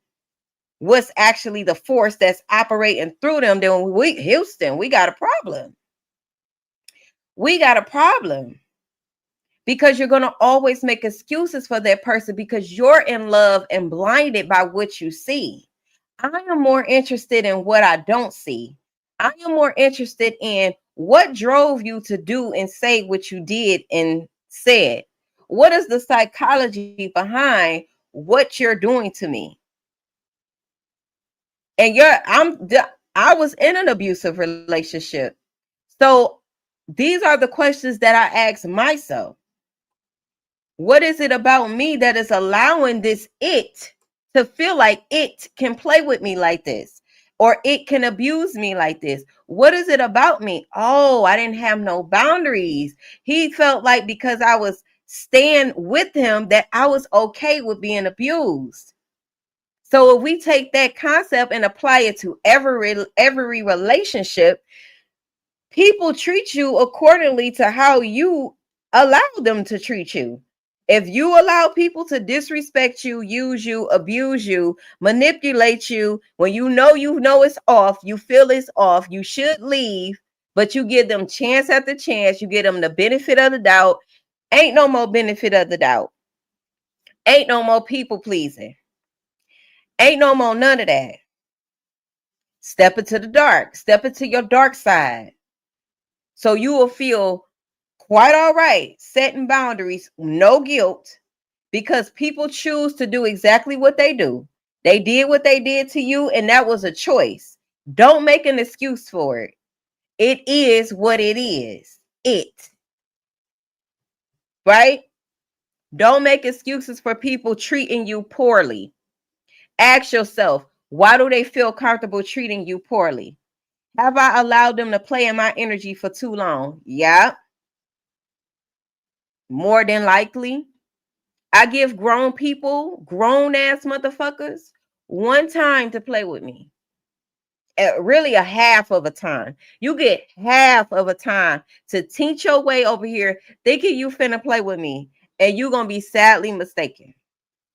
S1: what's actually the force that's operating through them, then Houston, we got a problem. We got a problem. Because you're going to always make excuses for that person because you're in love and blinded by what you see. I am more interested in what I don't see. I am more interested in what drove you to do and say what you did and said. What is the psychology behind what you're doing to me? And I was in an abusive relationship. So these are the questions that I ask myself. What is it about me that is allowing this it to feel like it can play with me like this? Or it can abuse me like this? What is it about me? Oh, I didn't have no boundaries. He felt like because I was staying with him that I was okay with being abused. So if we take that concept and apply it to every relationship, people treat you accordingly to how you allow them to treat you. If you allow people to disrespect you, use you, abuse you, manipulate you, when you know it's off, you feel it's off, you should leave, but you give them chance after chance, you give them the benefit of the doubt, ain't no more benefit of the doubt. Ain't no more people pleasing. Ain't no more none of that. Step into the dark. Step into your dark side. So you will feel quite all right setting boundaries, no guilt, because people choose to do exactly what they do. They did what they did to you, and that was a choice. Don't make an excuse for it. It is what it is. Right? Don't make excuses for people treating you poorly. Ask yourself, why do they feel comfortable treating you poorly? Have I allowed them to play in my energy for too long? Yeah, more than likely. I give grown people, grown ass motherfuckers, one time to play with me. Really a half of a time. You get half of a time to teach your way over here thinking you finna play with me, and you gonna be sadly mistaken.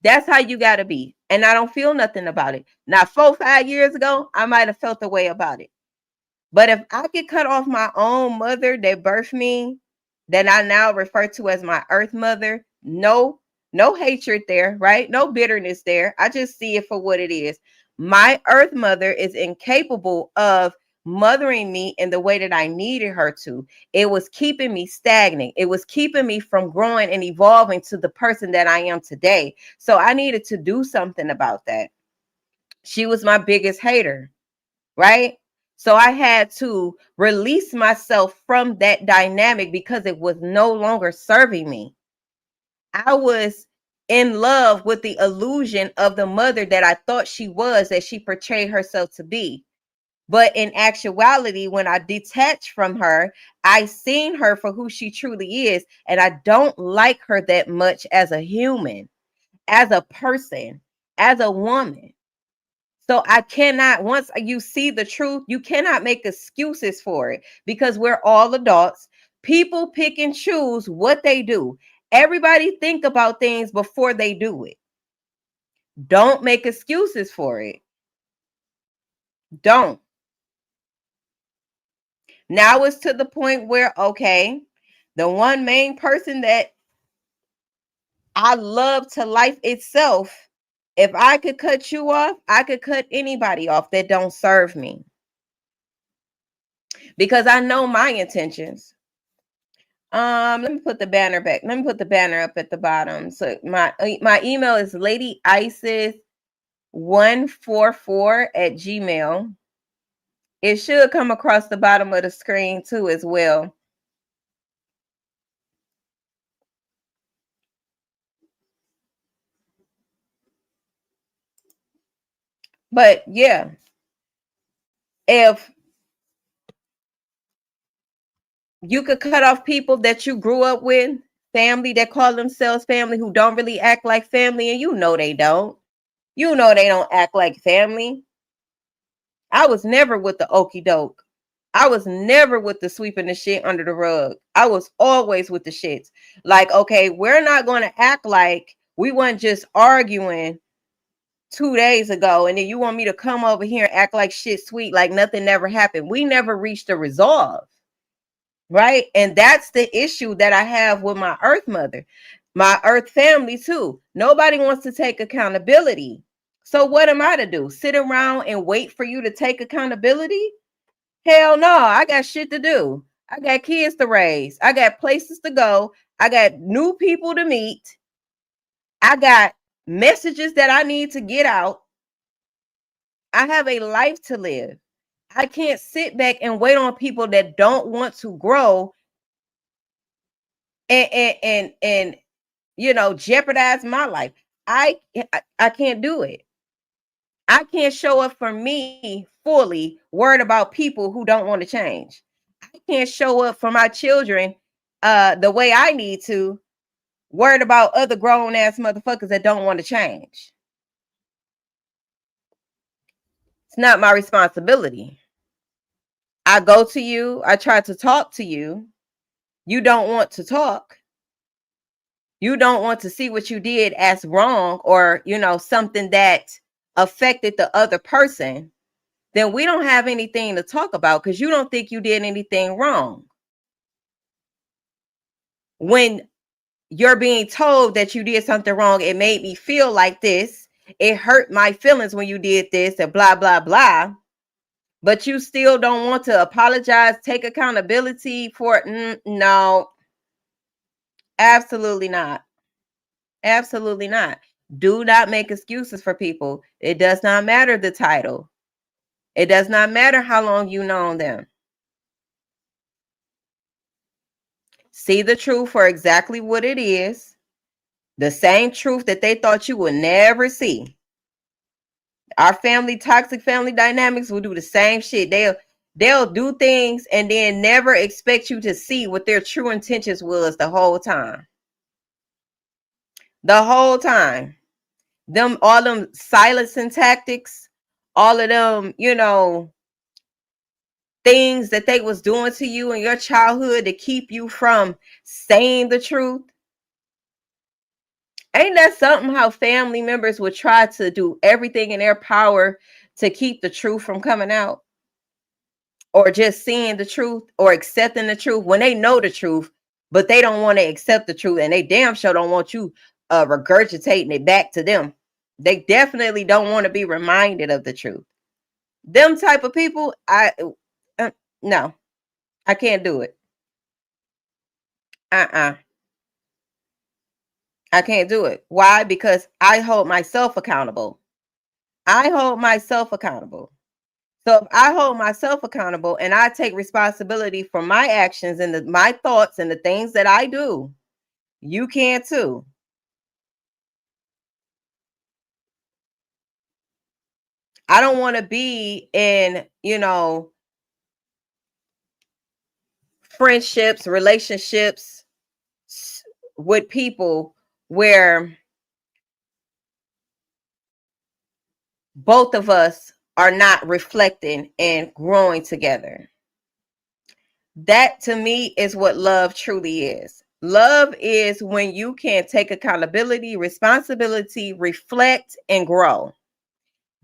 S1: That's how you gotta be. And I don't feel nothing about it. Now, 4-5 years ago, I might have felt the way about it. But if I could cut off my own mother that birthed me, that I now refer to as my earth mother, no hatred there, right? No bitterness there. I just see it for what it is. My earth mother is incapable of mothering me in the way that I needed her to. It was keeping me stagnant. It was keeping me from growing and evolving to the person that I am today. So I needed to do something about that. She was my biggest hater, right? So I had to release myself from that dynamic because it was no longer serving me. I was in love with the illusion of the mother that I thought she was, that she portrayed herself to be. But in actuality, when I detached from her, I seen her for who she truly is. And I don't like her that much as a human, as a person, as a woman. So I cannot, once you see the truth, you cannot make excuses for it because we're all adults. People pick and choose what they do. Everybody think about things before they do it. Don't make excuses for it. Don't. Now it's to the point where, okay, the one main person that I love to life itself, if I could cut you off, I could cut anybody off that don't serve me because I know my intentions. Let me put the banner back. Let me put the banner up at the bottom. So my email is ladyisis144@gmail. It should come across the bottom of the screen too as well. But yeah, if you could cut off people that you grew up with, family that call themselves family who don't really act like family, and you know they don't. You know they don't act like family. I was never with the okey doke. I was never with the sweeping the shit under the rug. I was always with the shits. Like, okay, we're not going to act like we weren't just arguing 2 days ago, and then you want me to come over here and act like shit sweet, like nothing never happened. We never reached a resolve, right? And that's the issue that I have with my earth mother, my earth family too. Nobody wants to take accountability. So what am I to do? Sit around and wait for you to take accountability? Hell no, I got shit to do. I got kids to raise. I got places to go. I got new people to meet. I got messages that I need to get out. I have a life to live. I can't sit back and wait on people that don't want to grow and jeopardize my life. I can't do it. I can't show up for me fully worried about people who don't want to change. I can't show up for my children the way I need to, worried about other grown ass motherfuckers that don't want to change. It's not my responsibility. I go to you, I try to talk to you. You don't want to talk. You don't want to see what you did as wrong or, something that affected the other person. Then we don't have anything to talk about because you don't think you did anything wrong. When you're being told that you did something wrong, it made me feel like this. It hurt my feelings when you did this and blah, blah, blah. But you still don't want to apologize, take accountability for it. No, absolutely not. Absolutely not. Do not make excuses for people. It does not matter the title. It does not matter how long you've known them. See the truth for exactly what it is. The same truth that they thought you would never see. Our toxic family dynamics will do the same shit. They'll do things and then never expect you to see what their true intentions was the whole time. The whole time. All them silencing tactics, all of them, things that they was doing to you in your childhood to keep you from saying the truth. Ain't that something how family members would try to do everything in their power to keep the truth from coming out? Or just seeing the truth or accepting the truth when they know the truth, but they don't want to accept the truth, and they damn sure don't want you regurgitating it back to them. They definitely don't want to be reminded of the truth. Them type of people, no, I can't do it. I can't do it. Why? Because I hold myself accountable. I hold myself accountable. So if I hold myself accountable and I take responsibility for my actions and my thoughts and the things that I do, you can too. I don't want to be in, friendships, relationships with people where both of us are not reflecting and growing together. That to me is what love truly is. Love is when you can take accountability, responsibility, reflect, and grow.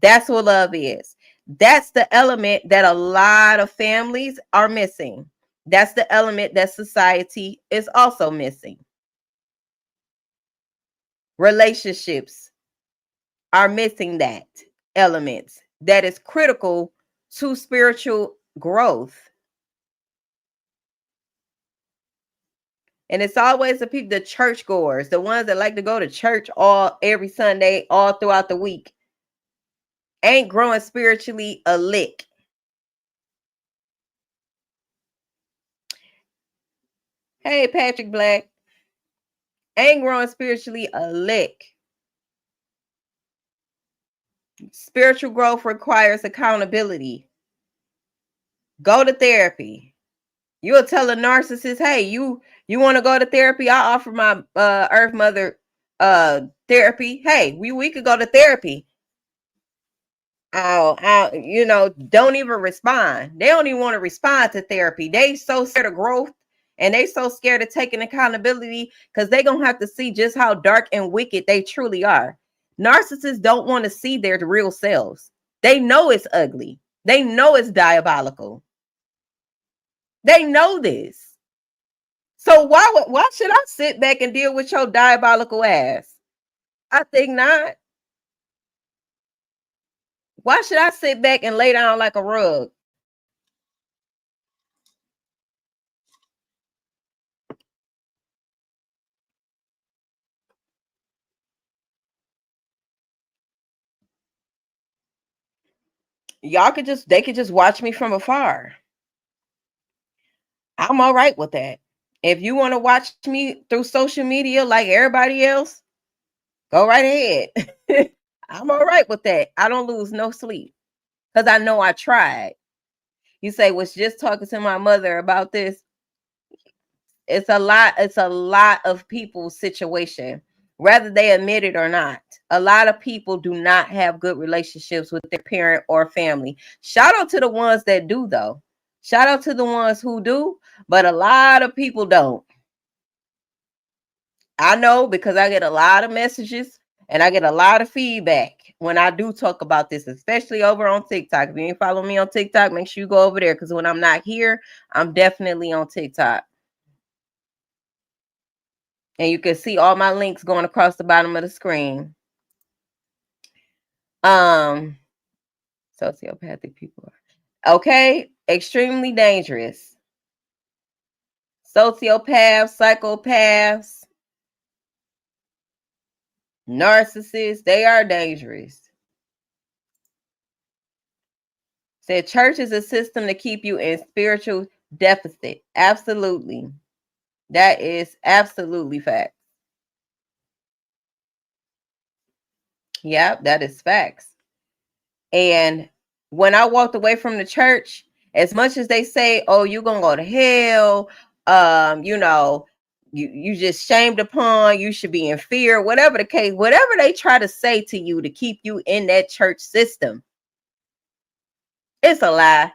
S1: That's what love is. That's the element that a lot of families are missing. That's the element that society is also missing. Relationships are missing that element that is critical to spiritual growth. And it's always the churchgoers, the ones that like to go to church every Sunday, all throughout the week, ain't growing spiritually a lick. Hey, Patrick Black, ain't growing spiritually a lick. Spiritual growth requires accountability. Go to therapy. You'll tell a narcissist, hey, you want to go to therapy? I offer my Earth Mother therapy. Hey, we could go to therapy. Don't even respond. They don't even want to respond to therapy. They so scared of growth and they so scared of taking accountability because they gonna have to see just how dark and wicked they truly are. Narcissists don't want to see their real selves. They know it's ugly. They know it's diabolical. They know this. So why should I sit back and deal with your diabolical ass? I think not. Why should I sit back and lay down like a rug? They could just watch me from afar. I'm all right with that. If you want to watch me through social media like everybody else, go right ahead. I'm all right with that. I don't lose no sleep because I know I tried. You say, was just talking to my mother about this. It's a lot of people's situation, whether they admit it or not. A lot of people do not have good relationships with their parent or family. Shout out to the ones that do, though. Shout out to the ones who do, but a lot of people don't. I know because I get a lot of messages and I get a lot of feedback when I do talk about this, especially over on TikTok. If you ain't follow me on TikTok, make sure you go over there because when I'm not here, I'm definitely on TikTok. And you can see all my links going across the bottom of the screen. Sociopathic people. Okay, extremely dangerous. Sociopaths, psychopaths, narcissists, they are dangerous. Said church is a system to keep you in spiritual deficit. Absolutely. That is absolutely fact. Yep, that is facts. And when I walked away from the church, as much as they say, "Oh, you're gonna go to hell," you know, you just shamed upon, you should be in fear, whatever the case, whatever they try to say to you to keep you in that church system, it's a lie.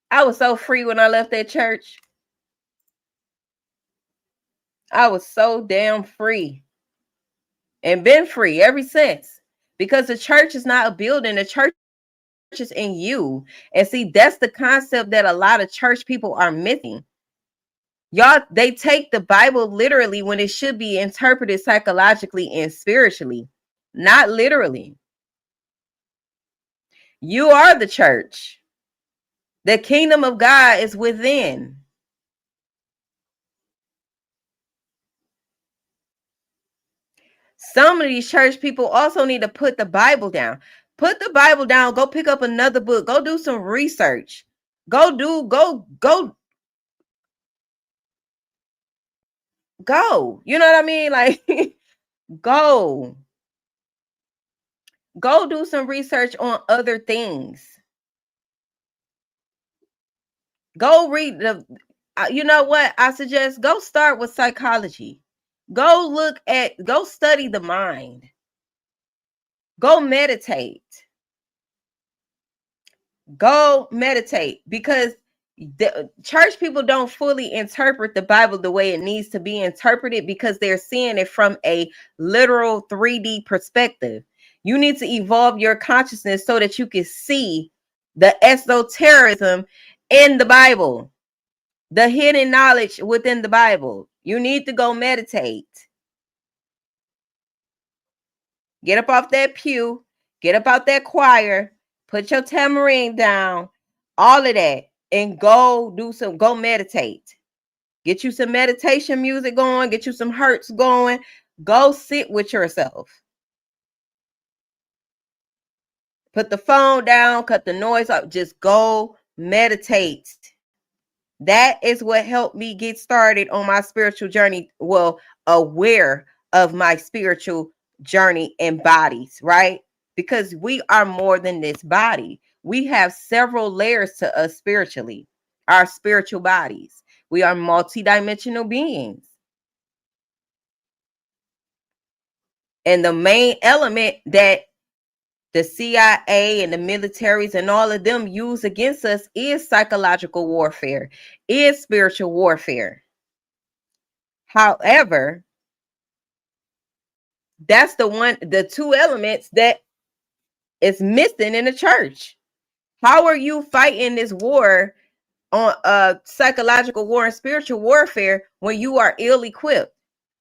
S1: I was so free when I left that church. I was so damn free and been free ever since because the church is not a building. The church is in you. And see, that's the concept that a lot of church people are missing. Y'all, they take the Bible literally when it should be interpreted psychologically and spiritually, not literally. You are the church. The kingdom of God is within. Some of these church people also need to put the Bible down. Put the Bible down, go pick up another book, go do some research. Go. You know what I mean? Like go. Go do some research on other things. Go read the you know what? I suggest go start with psychology. Go study the mind. Go meditate. Go meditate because the church people don't fully interpret the Bible the way it needs to be interpreted because they're seeing it from a literal 3D perspective. You need to evolve your consciousness so that you can see the esotericism in the Bible, the hidden knowledge within the Bible. You need to go meditate. Get up off that pew, get up out that choir, put your tambourine down, all of that, and go meditate. Get you some meditation music going, get you some hertz going. Go sit with yourself. Put the phone down, cut the noise off, just go meditate. That is what helped me get started on my spiritual journey. Well, aware of my spiritual journey and bodies, right? Because we are more than this body. We have several layers to us spiritually, our spiritual bodies. We are multidimensional beings. And the main element that the CIA and the militaries and all of them use against us is psychological warfare, is spiritual warfare. However, that's the two elements that is missing in the church. How are you fighting this war on psychological war and spiritual warfare when you are ill equipped?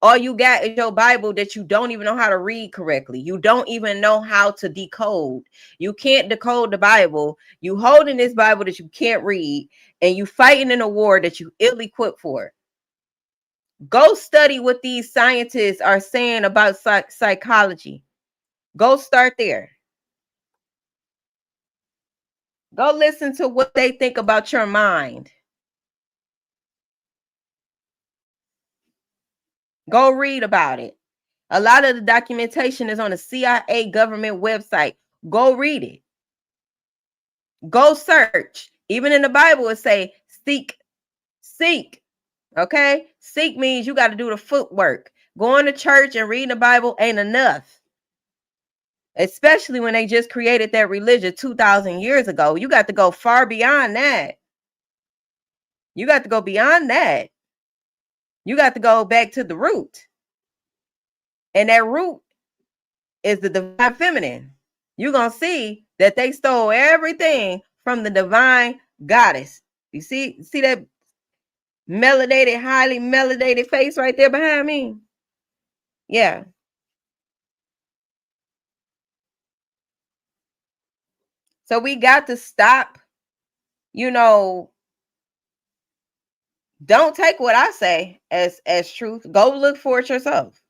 S1: All you got is your Bible that you don't even know how to read correctly. You don't even know how to decode. You can't decode the Bible. You holding this Bible that you can't read, and you fighting in a war that you ill equipped for. Go study what these scientists are saying about psychology. Go start there. Go listen to what they think about your mind. Go read about it. A lot of the documentation is on the CIA government website. Go read it. Go search. Even in the Bible, it say seek, seek. Okay? Seek means you got to do the footwork. Going to church and reading the Bible ain't enough. Especially when they just created that religion 2,000 years ago. You got to go far beyond that. You got to go beyond that. You got to go back to the root. And that root is the divine feminine. You're going to see that they stole everything from the divine goddess. You see that melanated, highly melanated face right there behind me? Yeah. So we got to stop, you know, don't take what I say as truth. Go look for it yourself.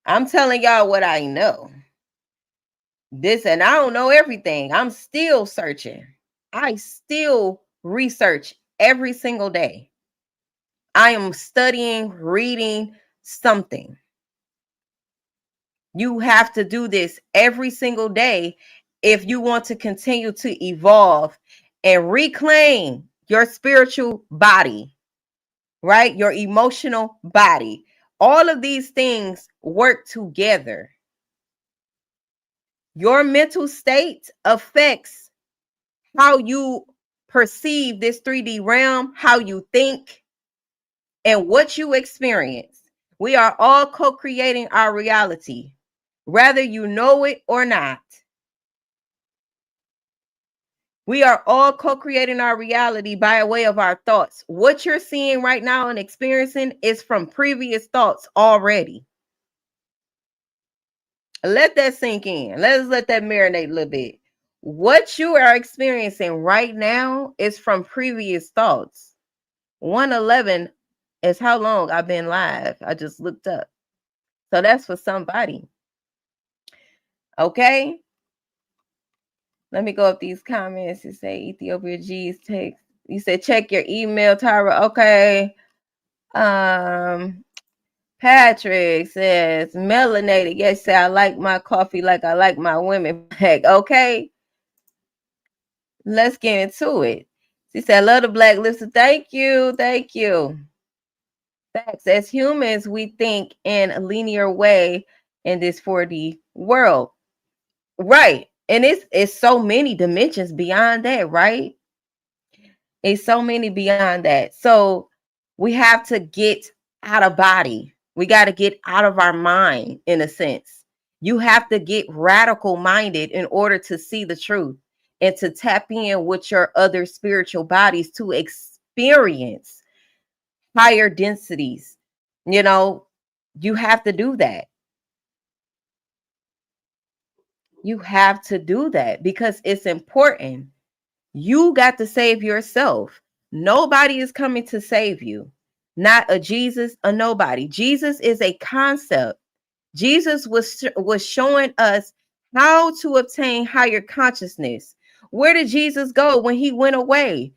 S1: I'm telling y'all what I know. This, and I don't know everything. I'm still searching. I still research every single day. I am studying, reading something. You have to do this every single day if you want to continue to evolve and reclaim your spiritual body, right? Your emotional body. All of these things work together. Your mental state affects how you perceive this 3D realm, how you think, and what you experience. We are all co-creating our reality, whether you know it or not. We are all co-creating our reality by way of our thoughts. What you're seeing right now and experiencing is from previous thoughts already. Let that sink in. Let's let that marinate a little bit. What you are experiencing right now is from previous thoughts. 111 is how long I've been live. I just looked up. So that's for somebody. Okay. Let me go up these comments. You say Ethiopia G's text. You said check your email, Tyra. Okay. Patrick says melanated. Yes, say I like my coffee like I like my women. Heck, okay. Let's get into it. She said, I love the black lips. Thank you. Thank you. Facts. As humans, we think in a linear way in this 4D world. Right. And it's so many dimensions beyond that, right? It's so many beyond that. So we have to get out of body. We got to get out of our mind, in a sense. You have to get radical minded in order to see the truth and to tap in with your other spiritual bodies to experience higher densities. You know, you have to do that. You have to do that because it's important. You got to save yourself. Nobody is coming to save you. Not a Jesus, a nobody. Jesus is a concept. Jesus was showing us how to obtain higher consciousness. Where did Jesus go when he went away?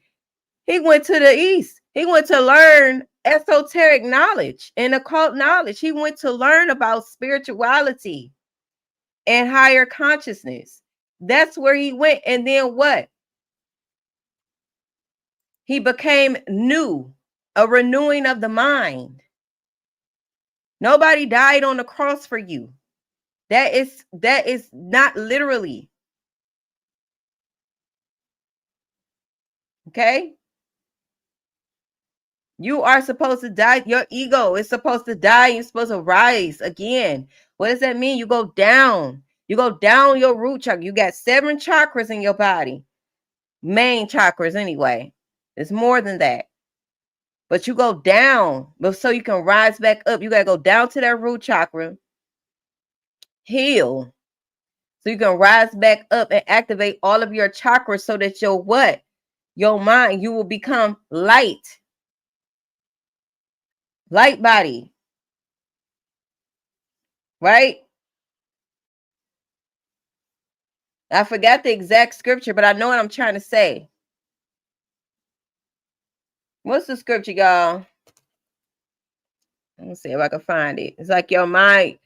S1: He went to the east. He went to learn esoteric knowledge and occult knowledge. He went to learn about spirituality and higher consciousness. That's where he went. And then what? He became new, a renewing of the mind. Nobody died on the cross for you. That is not literally. Okay? You are supposed to die. Your ego is supposed to die. You're supposed to rise again. What does that mean? You go down. You go down your root chakra. You got 7 chakras in your body. Main chakras, anyway. It's more than that. But you go down. But so you can rise back up. You got to go down to that root chakra. Heal. So you can rise back up and activate all of your chakras so that your what? Your mind, you will become light. Light body. Right? I forgot the exact scripture, but I know what I'm trying to say. What's the scripture, y'all? Let me see if I can find it. It's like your mind.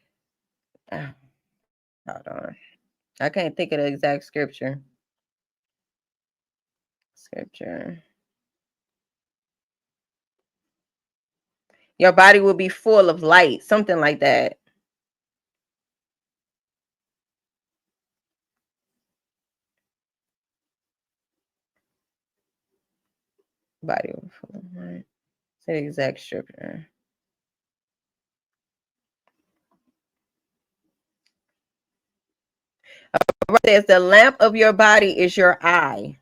S1: Hold on. I can't think of the exact scripture. Your body will be full of light. Something like that. Body will be full of light. Say the exact scripture. It says the lamp of your body is your eye.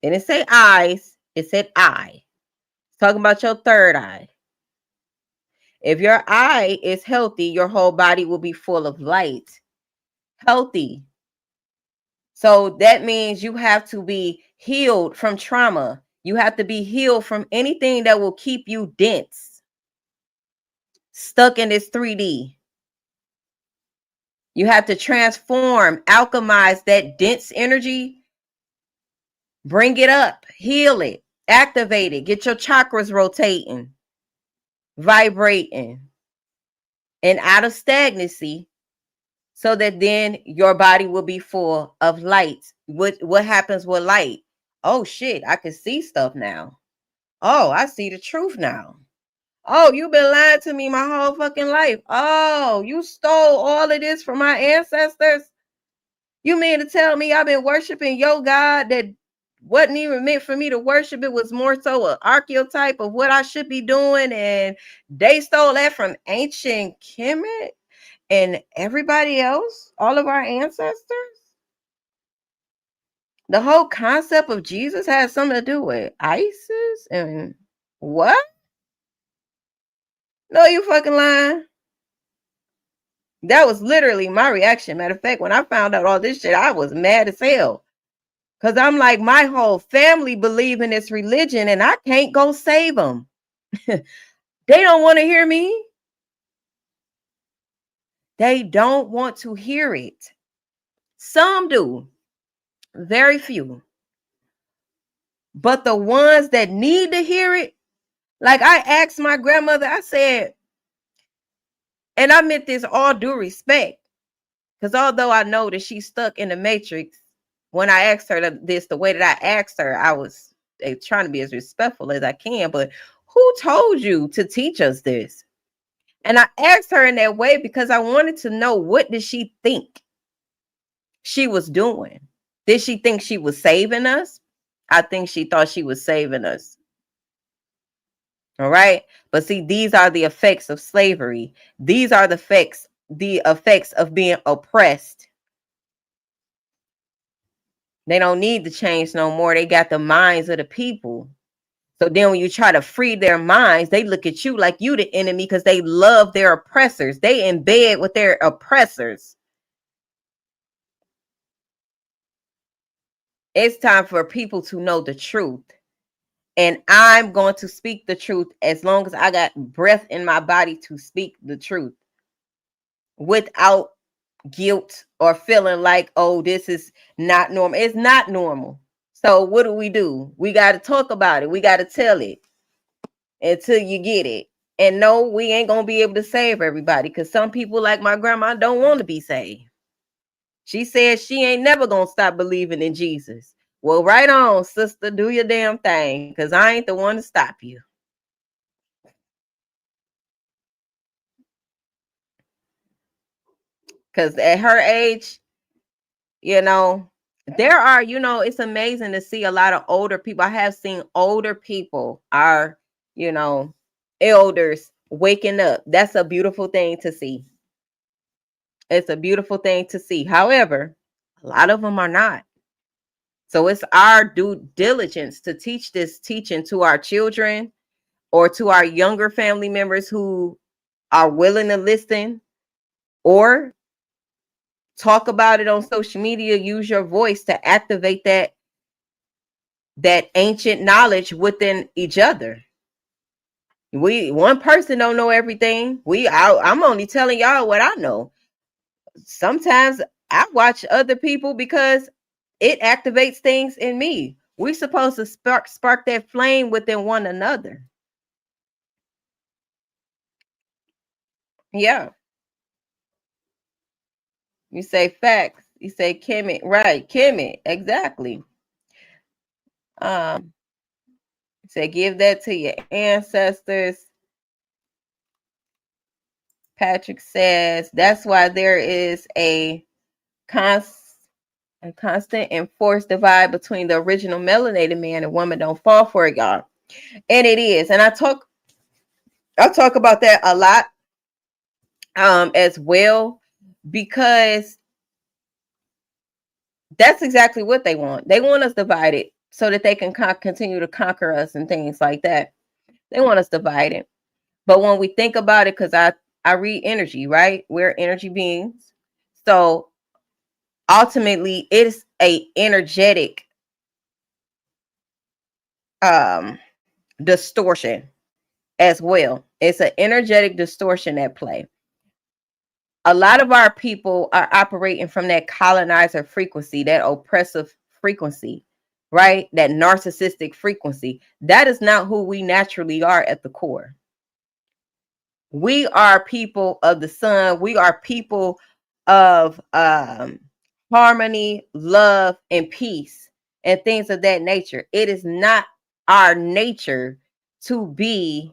S1: It didn't say eyes, it said eye. It's talking about your third eye. If your eye is healthy, your whole body will be full of light. Healthy. So that means you have to be healed from trauma. You have to be healed from anything that will keep you dense, stuck in this 3D. You have to transform, alchemize that dense energy, bring it up, heal it, activate it, get your chakras rotating, vibrating, and out of stagnancy, so that then your body will be full of light. What happens with light? Oh shit, I can see stuff now. Oh, I see the truth now. Oh, you've been lying to me my whole fucking life. Oh, you stole all of this from my ancestors. You mean to tell me I've been worshiping your God that wasn't even meant for me to worship? It was more so an archetype of what I should be doing. And they stole that from ancient Kemet and everybody else, all of our ancestors. The whole concept of Jesus has something to do with ISIS and what? No, you fucking lying. That was literally my reaction. Matter of fact, when I found out all this shit, I was mad as hell. Because I'm like, my whole family believe in this religion and I can't go save them. They don't want to hear me. They don't want to hear it. Some do. Very few. But the ones that need to hear it, like I asked my grandmother, I said, and I meant this all due respect, because although I know that she's stuck in the matrix, when I asked her this, the way that I asked her, I was trying to be as respectful as I can. But who told you to teach us this? And I asked her in that way because I wanted to know, what did she think she was doing? Did she think she was saving us? I think she thought she was saving us. All right. But see, these are the effects of slavery. These are the effects of being oppressed. They don't need to change no more. They got the minds of the people. So then when you try to free their minds, they look at you like you the enemy because they love their oppressors. They in bed with their oppressors. It's time for people to know the truth. And I'm going to speak the truth as long as I got breath in my body to speak the truth without guilt or feeling like, oh, this is not normal. It's not normal. So what do? We got to talk about it. We got to tell it until you get it. And no, we ain't going to be able to save everybody because some people like my grandma don't want to be saved. She said she ain't never going to stop believing in Jesus. Well, right on, sister, do your damn thing because I ain't the one to stop you. Because at her age, you know, there are, it's amazing to see a lot of older people. I have seen older people, our, elders waking up. That's a beautiful thing to see. It's a beautiful thing to see. However, a lot of them are not. So it's our due diligence to teach this teaching to our children or to our younger family members who are willing to listen or talk about it on social media. Use your voice to activate that ancient knowledge within each other. One person don't know everything. I'm only telling y'all what I know. Sometimes I watch other people because it activates things in me. We're supposed to spark that flame within one another. Yeah. You say facts. You say Kemet. Right. Kemet. Exactly. Say give that to your ancestors. Patrick says that's why there is a constant and forced divide between the original melanated man and woman. Don't fall for it, y'all. And it is. And I talk about that a lot as well, because that's exactly what they want. They want us divided so that they can continue to conquer us and things like that. They want us divided. But when we think about it, because I read energy, right? We're energy beings. So ultimately, it's a energetic distortion as well. It's an energetic distortion at play. A lot of our people are operating from that colonizer frequency, that oppressive frequency, right? That narcissistic frequency. That is not who we naturally are at the core. We are people of the sun. We are people of harmony, love, and peace, and things of that nature. It is not our nature to be,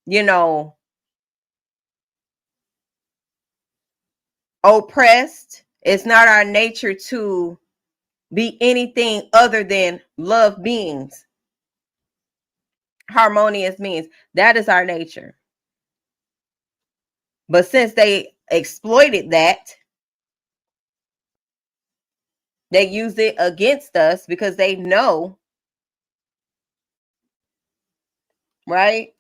S1: you know, oppressed. It's not our nature to be anything other than love beings, harmonious beings. That is our nature. But since they exploited that, they use it against us because they know, right?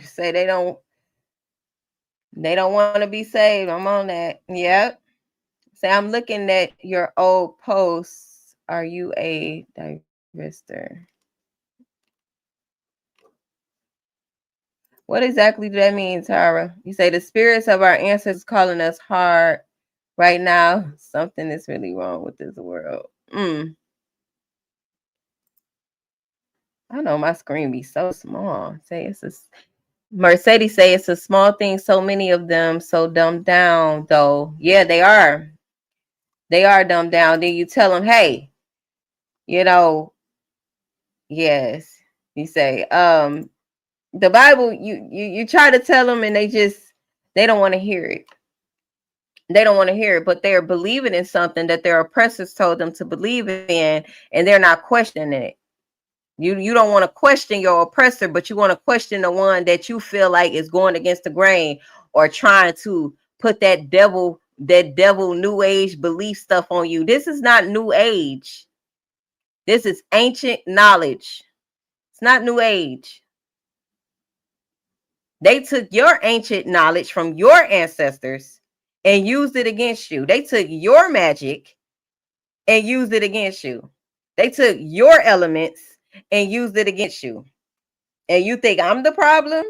S1: Say they don't want to be saved. I'm on that. Yep. Say I'm looking at your old posts. Are you a divester? What exactly do that mean, Tara? You say the spirits of our ancestors calling us hard right now. Something is really wrong with this world. I know my screen be so small. Say it's a Mercedes say it's a small thing. So many of them so dumbed down though. Yeah, they are. They are dumbed down. Then you tell them, hey, you know, yes. You say, the Bible. You try to tell them, and they don't want to hear it. They don't want to hear it, but they're believing in something that their oppressors told them to believe in, and they're not questioning it. You don't want to question your oppressor, but you want to question the one that you feel like is going against the grain or trying to put that devil new age belief stuff on you. This is not new age. This is ancient knowledge. It's not new age. They took your ancient knowledge from your ancestors and used it against you. They took your magic and used it against you. They took your elements and used it against you. And you think I'm the problem?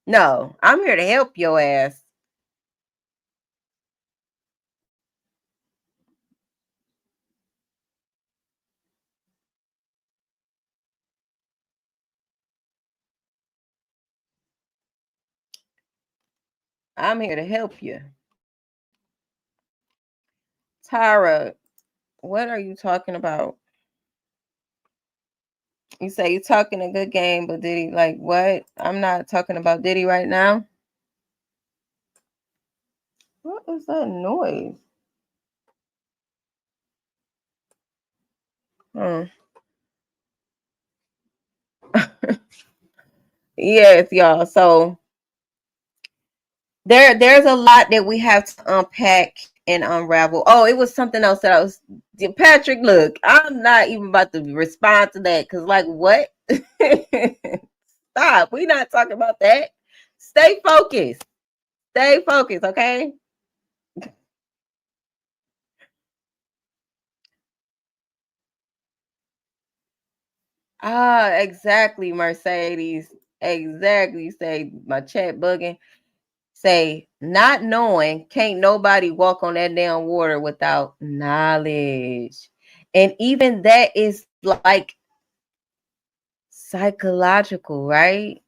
S1: No, I'm here to help your ass. I'm here to help you. Tyra, what are you talking about? You say you're talking a good game, but Diddy, like what? I'm not talking about Diddy right now. What is that noise? Hmm. Yes, y'all. So there's a lot that we have to unpack and unravel. Oh, it was something else that I was Patrick, look, I'm not even about to respond to that because like what? Stop. We're not talking about that. Stay focused. Stay focused, okay? Ah, exactly, Mercedes. Exactly. Say my chat bugging. Say, not knowing, can't nobody walk on that damn water without knowledge. And even that is like psychological, right?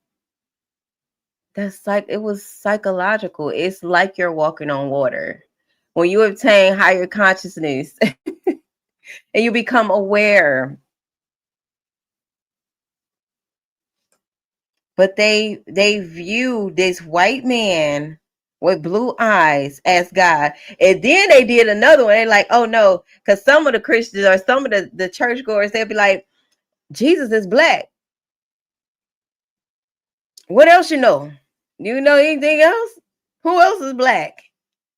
S1: That's like it was psychological. It's like you're walking on water. When you obtain higher consciousness and you become aware, but they view this white man with blue eyes as God. And then they did another one. They're like, oh no, because some of the Christians or some of the churchgoers, they'll be like, Jesus is black. What else you know? You know anything else? Who else is black?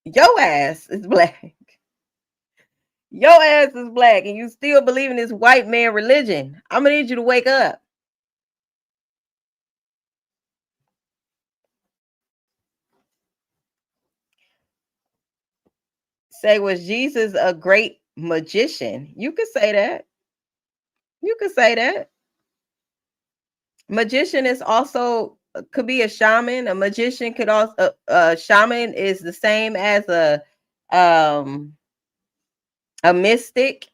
S1: Your ass is black. Your ass is black, and you still believe in this white man religion. I'm gonna need you to wake up. Say, was Jesus a great magician? You could say that. You could say that. Magician is also could be a shaman, a magician could also a shaman is the same as um a mystic.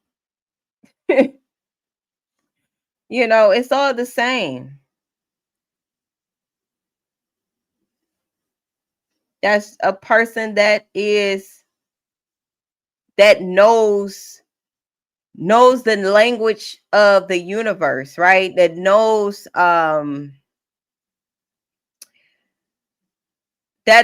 S1: You know, it's all the same. That's a person that knows the language of the universe, right? That knows that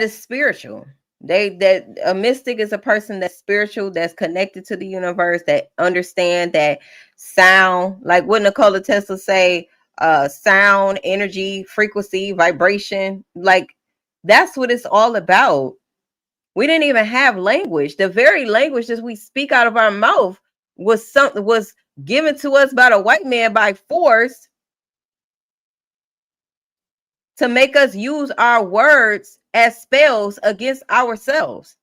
S1: is spiritual. That a mystic is a person that's spiritual, that's connected to the universe, that understand that sound, like what Nikola Tesla say, sound, energy, frequency, vibration, like that's what it's all about. We didn't even have language. The very language that we speak out of our mouth was given to us by the white man by force to make us use our words as spells against ourselves.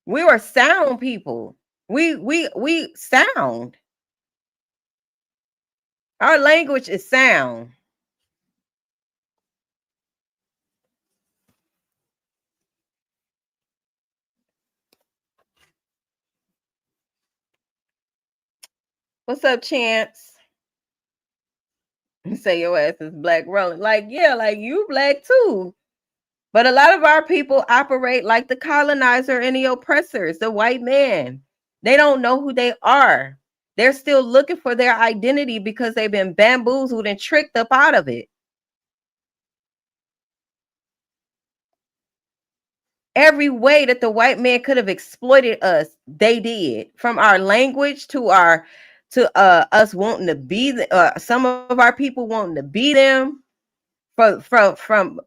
S1: We were sound people. We sound. Our language is sound. What's up, Chance? You say your ass is black rolling. Like, yeah, like you black too. But a lot of our people operate like the colonizer and the oppressors, the white man. They don't know who they are. They're still looking for their identity because they've been bamboozled and tricked up out of it. Every way that the white man could have exploited us, they did. From our language to our to us wanting to be some of our people wanting to be them, from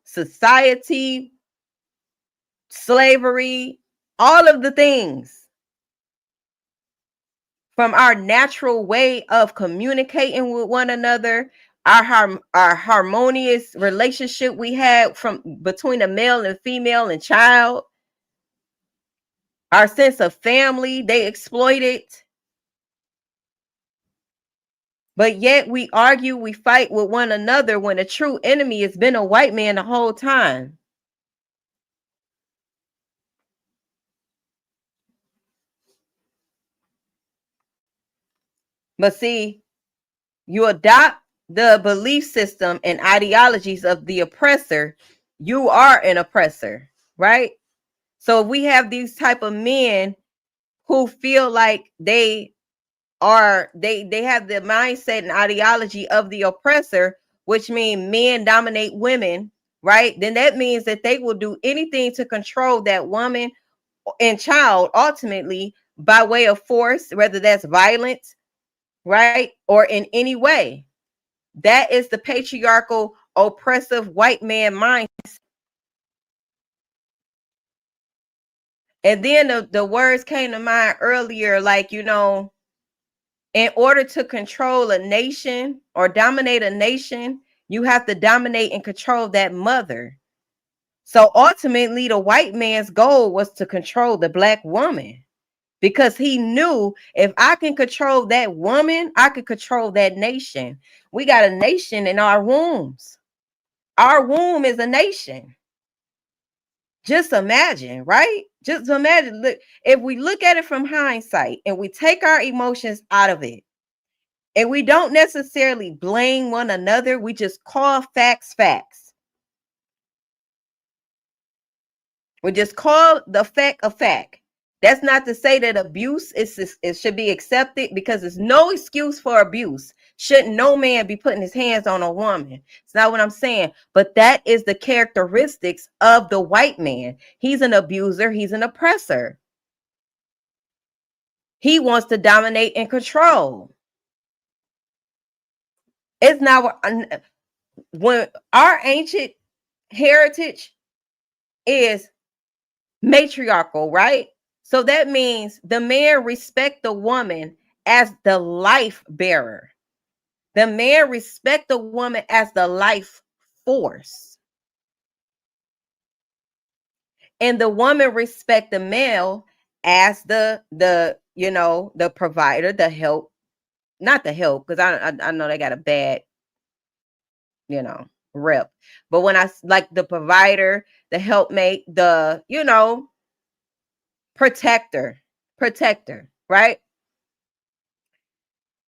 S1: society, slavery, all of the things, from our natural way of communicating with one another, our harmonious relationship we had from between a male and female and child, our sense of family, they exploit it. But yet we argue, we fight with one another when the true enemy has been a white man the whole time. But see, you adopt the belief system and ideologies of the oppressor, you are an oppressor, right? So we have these type of men who feel like they have the mindset and ideology of the oppressor, which means men dominate women, right? Then that means that they will do anything to control that woman and child ultimately by way of force, whether that's violence, right? Or in any way. That is the patriarchal, oppressive white man mind. And then the words came to mind earlier, like, in order to control a nation or dominate a nation, you have to dominate and control that mother. So ultimately, the white man's goal was to control the black woman because he knew if I can control that woman, I could control that nation. We got a nation in our wombs. Our womb is a nation. Just imagine, right? Just imagine. Look, if we look at it from hindsight and we take our emotions out of it, and we don't necessarily blame one another, we just call facts facts. We just call the fact a fact. That's not to say that abuse it should be accepted, because there's no excuse for abuse. Shouldn't no man be putting his hands on a woman? It's not what I'm saying. But that is the characteristics of the white man. He's an abuser. He's an oppressor. He wants to dominate and control. It's not when our ancient heritage is matriarchal, right? So that means the man respect the woman as the life bearer. The man respect the woman as the life force. And the woman respect the male as the provider, the help, not the help, because I know they got a bad rep. But when I like the provider, the helpmate, the, protector, right?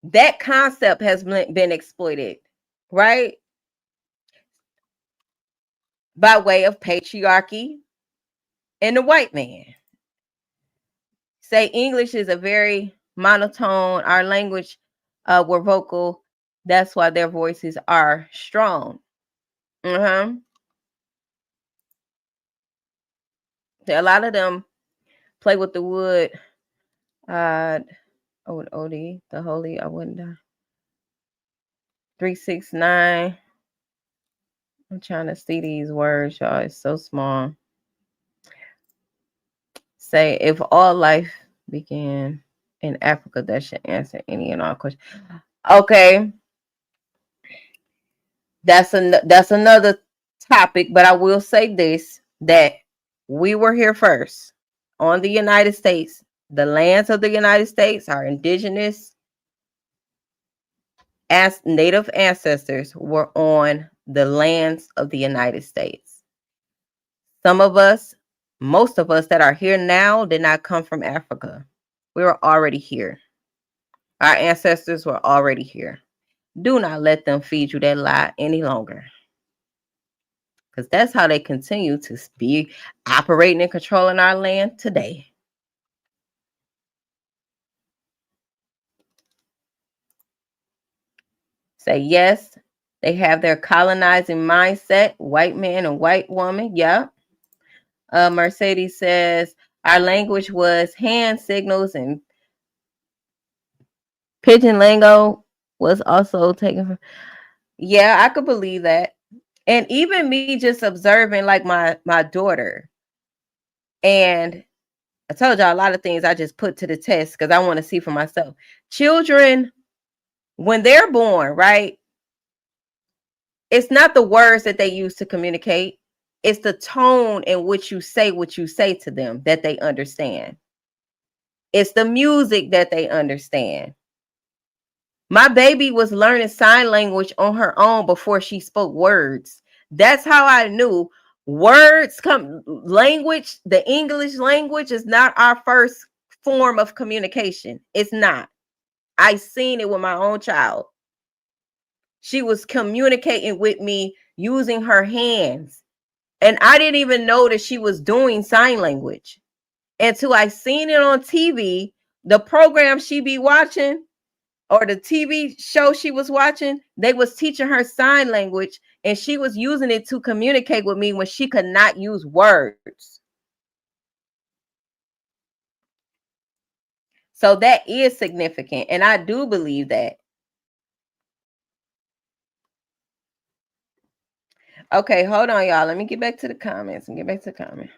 S1: That concept has been exploited, right? By way of patriarchy and the white man. Say English is a very monotone, our language, we're vocal. That's why their voices are strong. A lot of them play with the wood. OD, the holy, I wouldn't die. 369. I'm trying to see these words, y'all. It's so small. Say, if all life began in Africa, that should answer any and all questions. Okay. That's another topic, but I will say this, that we were here first on the United States. The lands of the United States, our indigenous as native ancestors were on the lands of the United States. Some of us, most of us that are here now did not come from Africa. We were already here. Our ancestors were already here. Do not let them feed you that lie any longer. Because that's how they continue to be operating and controlling our land today. Say yes, they have their colonizing mindset, white man and white woman. Yeah. Mercedes says, our language was hand signals and pigeon lingo was also taken from. Yeah, I could believe that. And even me just observing like my daughter. And I told y'all a lot of things I just put to the test because I want to see for myself. Children, when they're born, right? It's not the words that they use to communicate. It's the tone in which you say what you say to them that they understand. It's the music that they understand. My baby was learning sign language on her own before she spoke words. That's how I knew words come language. The English language is not our first form of communication. It's not. I seen it with my own child. She was communicating with me using her hands. And I didn't even know that she was doing sign language until I seen it on TV. The program she be watching or the TV show she was watching, they was teaching her sign language and she was using it to communicate with me when she could not use words. So that is significant. And I do believe that. Okay, hold on, y'all. Let me get back to the comments and get back to the comment.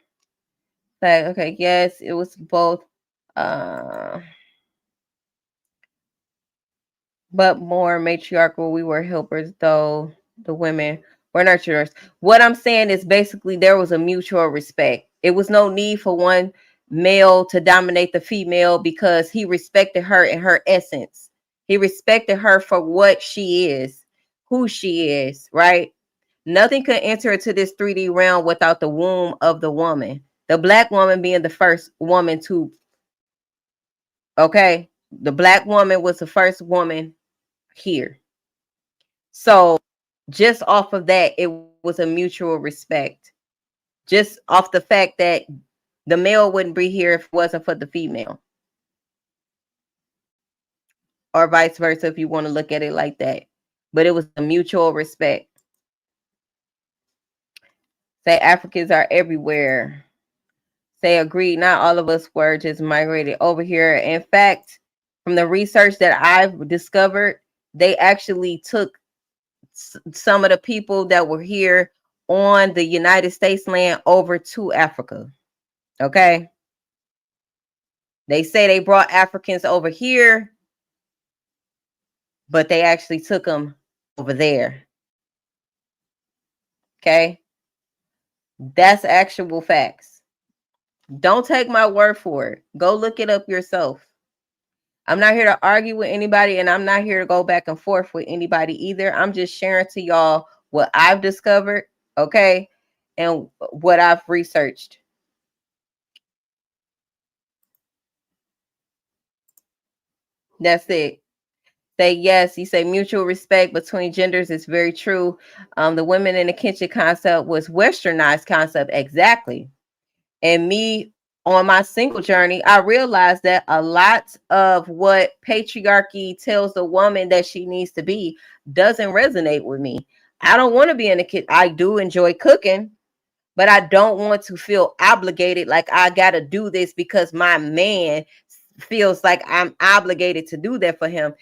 S1: Like, okay, yes, it was both. But more matriarchal. We were helpers, though the women were nurturers. What I'm saying is basically there was a mutual respect. It was no need for one male to dominate the female because he respected her in her essence. He respected her for what she is, who she is, right? Nothing could enter into this 3D realm without the womb of the woman. The black woman being the first woman to, okay? The black woman was the first woman here. So just off of that, it was a mutual respect. Just off the fact that the male wouldn't be here if it wasn't for the female. Or vice versa, if you want to look at it like that. But it was a mutual respect. Say Africans are everywhere. Say agreed, not all of us were just migrated over here. In fact, from the research that I've discovered, they actually took some of the people that were here on the United States land over to Africa. Okay. They say they brought Africans over here, but they actually took them over there. Okay. That's actual facts. Don't take my word for it. Go look it up yourself. I'm not here to argue with anybody, and I'm not here to go back and forth with anybody either. I'm just sharing to y'all what I've discovered, okay, and what I've researched. That's it. Say yes. You say mutual respect between genders is very true. The women in the kitchen concept was westernized concept, exactly. And me on my single journey, I realized that a lot of what patriarchy tells the woman that she needs to be doesn't resonate with me. I don't want to be in the kitchen. I do enjoy cooking, but I don't want to feel obligated like I got to do this because my man feels like I'm obligated to do that for him.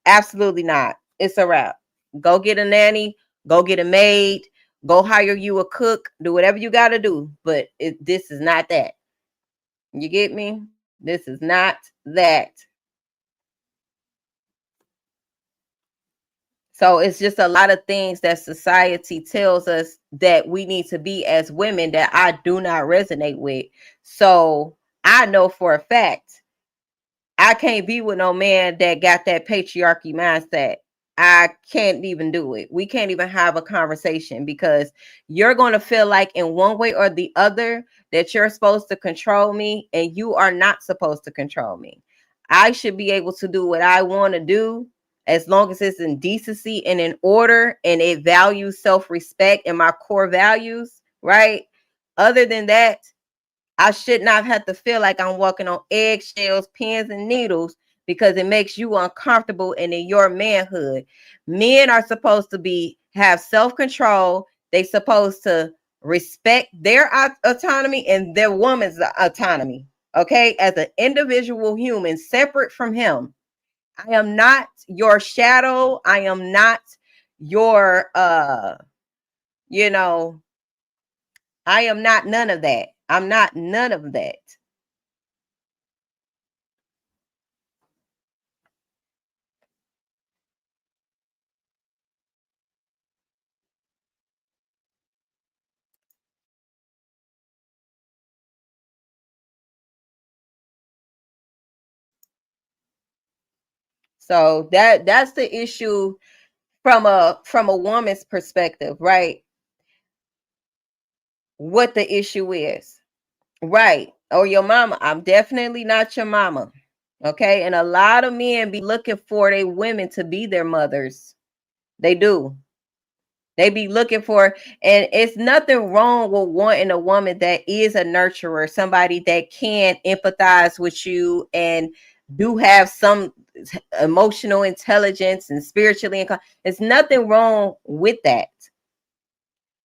S1: Absolutely not. It's a wrap. Go get a nanny, go get a maid, go hire you a cook, do whatever you got to do. But this is not that. You get me? This is not that. So it's just a lot of things that society tells us that we need to be as women that I do not resonate with. So I know for a fact I can't be with no man that got that patriarchy mindset. I can't even do it. We can't even have a conversation because you're going to feel like in one way or the other that you're supposed to control me and you are not supposed to control me. I should be able to do what I want to do as long as it's in decency and in order and it values self-respect and my core values, right? Other than that, I should not have to feel like I'm walking on eggshells, pins, and needles because it makes you uncomfortable and in your manhood. Men are supposed to have self-control. They supposed to respect their autonomy and their woman's autonomy. Okay, as an individual human separate from him. I am not your shadow. I am not your you know, I am not none of that. I'm not none of that. So that's the issue from a woman's perspective, right? What the issue is. Right. Or your mama. I'm definitely not your mama. Okay? And a lot of men be looking for their women to be their mothers. They do. They be looking for, and it's nothing wrong with wanting a woman that is a nurturer, somebody that can empathize with you and do have some emotional intelligence and spiritually. There's nothing wrong with that.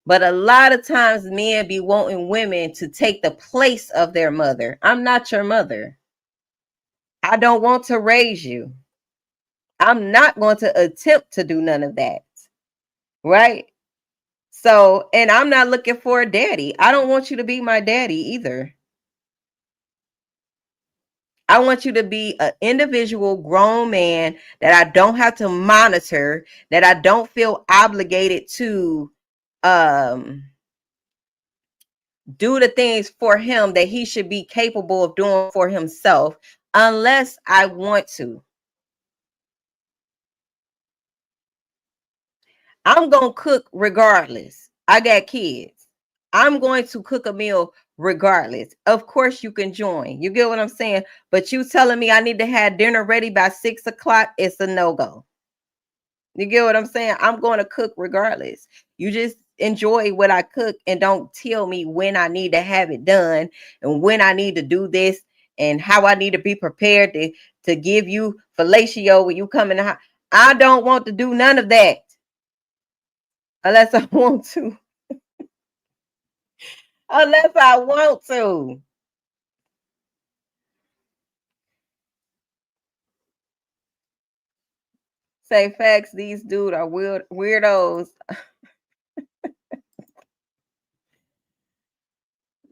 S1: But a lot of times men be wanting women to take the place of their mother. I'm not your mother. I don't want to raise you. I'm not going to attempt to do none of that. Right? So, and I'm not looking for a daddy. I don't want you to be my daddy either. I want you to be an individual grown man that I don't have to monitor, that I don't feel obligated to do the things for him that he should be capable of doing for himself unless I want to. I'm going to cook regardless. I got kids. I'm going to cook a meal regardless. Of course, you can join. You get what I'm saying? But you telling me I need to have dinner ready by 6 o'clock, it's a no-go. You get what I'm saying? I'm going to cook regardless. You just enjoy what I cook and don't tell me when I need to have it done and when I need to do this and how I need to be prepared to give you fellatio when you come in the house. I don't want to do none of that unless I want to. Unless I want to. Say facts, these dudes are weirdos.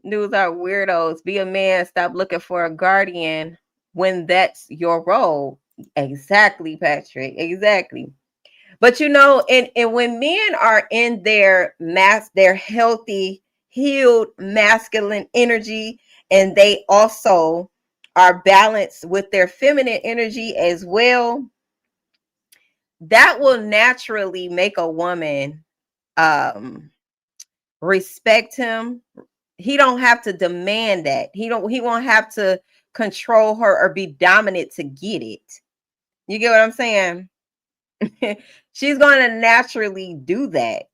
S1: Dudes are weirdos. Be a man. Stop looking for a guardian when that's your role. Exactly, Patrick. Exactly. But and when men are in their healthy, healed masculine energy, and they also are balanced with their feminine energy as well, that will naturally make a woman um respect him. He don't have to demand that. He won't have to control her or be dominant to get it. You get what I'm saying? She's going to naturally do that.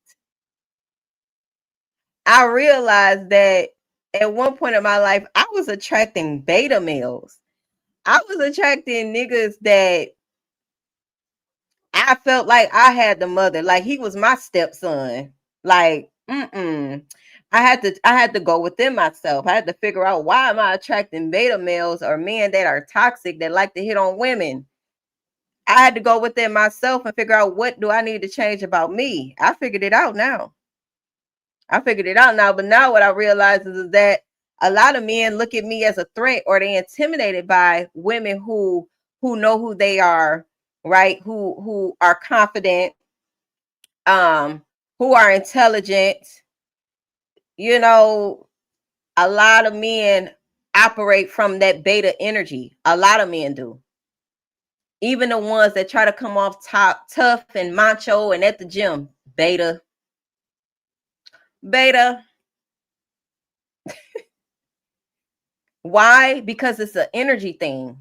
S1: I realized that at one point in my life, I was attracting beta males. I was attracting niggas that I felt like I had the mother, like he was my stepson. Like, I had to go within myself. I had to figure out, why am I attracting beta males or men that are toxic that like to hit on women? I had to go within myself and figure out, what do I need to change about me? I figured it out now. But now what I realize is that a lot of men look at me as a threat, or they intimidated by women who know who they are, right? Who are confident, um, who are intelligent. You know, a lot of men operate from that beta energy. A lot of men do. Even the ones that try to come off top tough and macho and at the gym, beta. Beta. Why? Because it's an energy thing.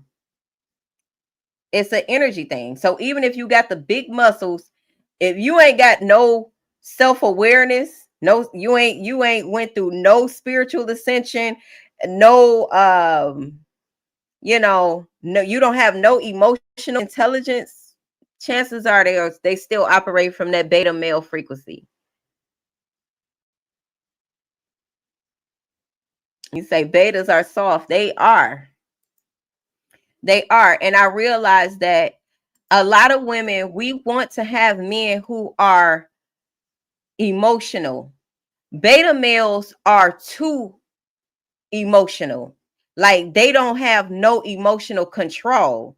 S1: It's an energy thing. So even if you got the big muscles, if you ain't got no self-awareness, no, you ain't went through no spiritual ascension, no no, you don't have no emotional intelligence, chances are they still operate from that beta male frequency. You say betas are soft. They are. They are. And I realize that a lot of women, we want to have men who are emotional. Beta males are too emotional. Like, they don't have no emotional control.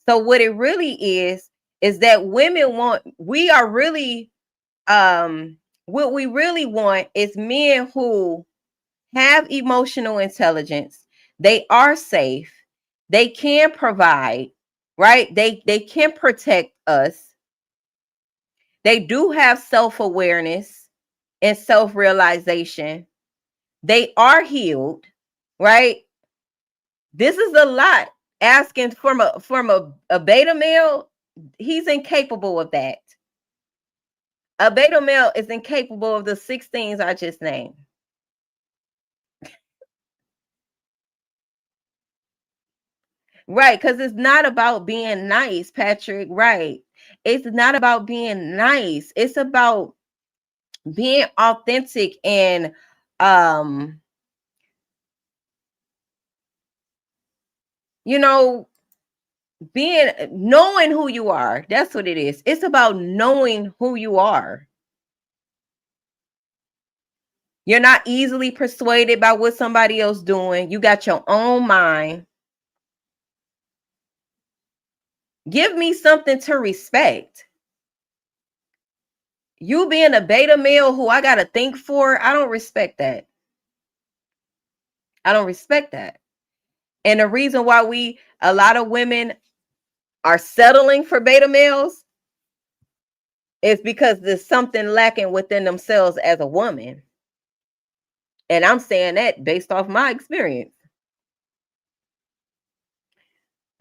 S1: So what it really is that women want, we are really what we really want is men who have emotional intelligence. They are safe. They can provide, right? They can protect us. They do have self-awareness and self-realization. They are healed, right? This is a lot asking from a beta male. He's incapable of that. A beta male is incapable of the 6 things I just named. Right, because it's not about being nice, Patrick. Right. It's not about being nice. It's about being authentic and um, you know, being knowing who you are. That's what it is. It's about knowing who you are. You're not easily persuaded by what somebody else doing. You got your own mind. Give me something to respect. You being a beta male who I gotta think for, I don't respect that. I don't respect that. And the reason why a lot of women are settling for beta males is because there's something lacking within themselves as a woman. And I'm saying that based off my experience.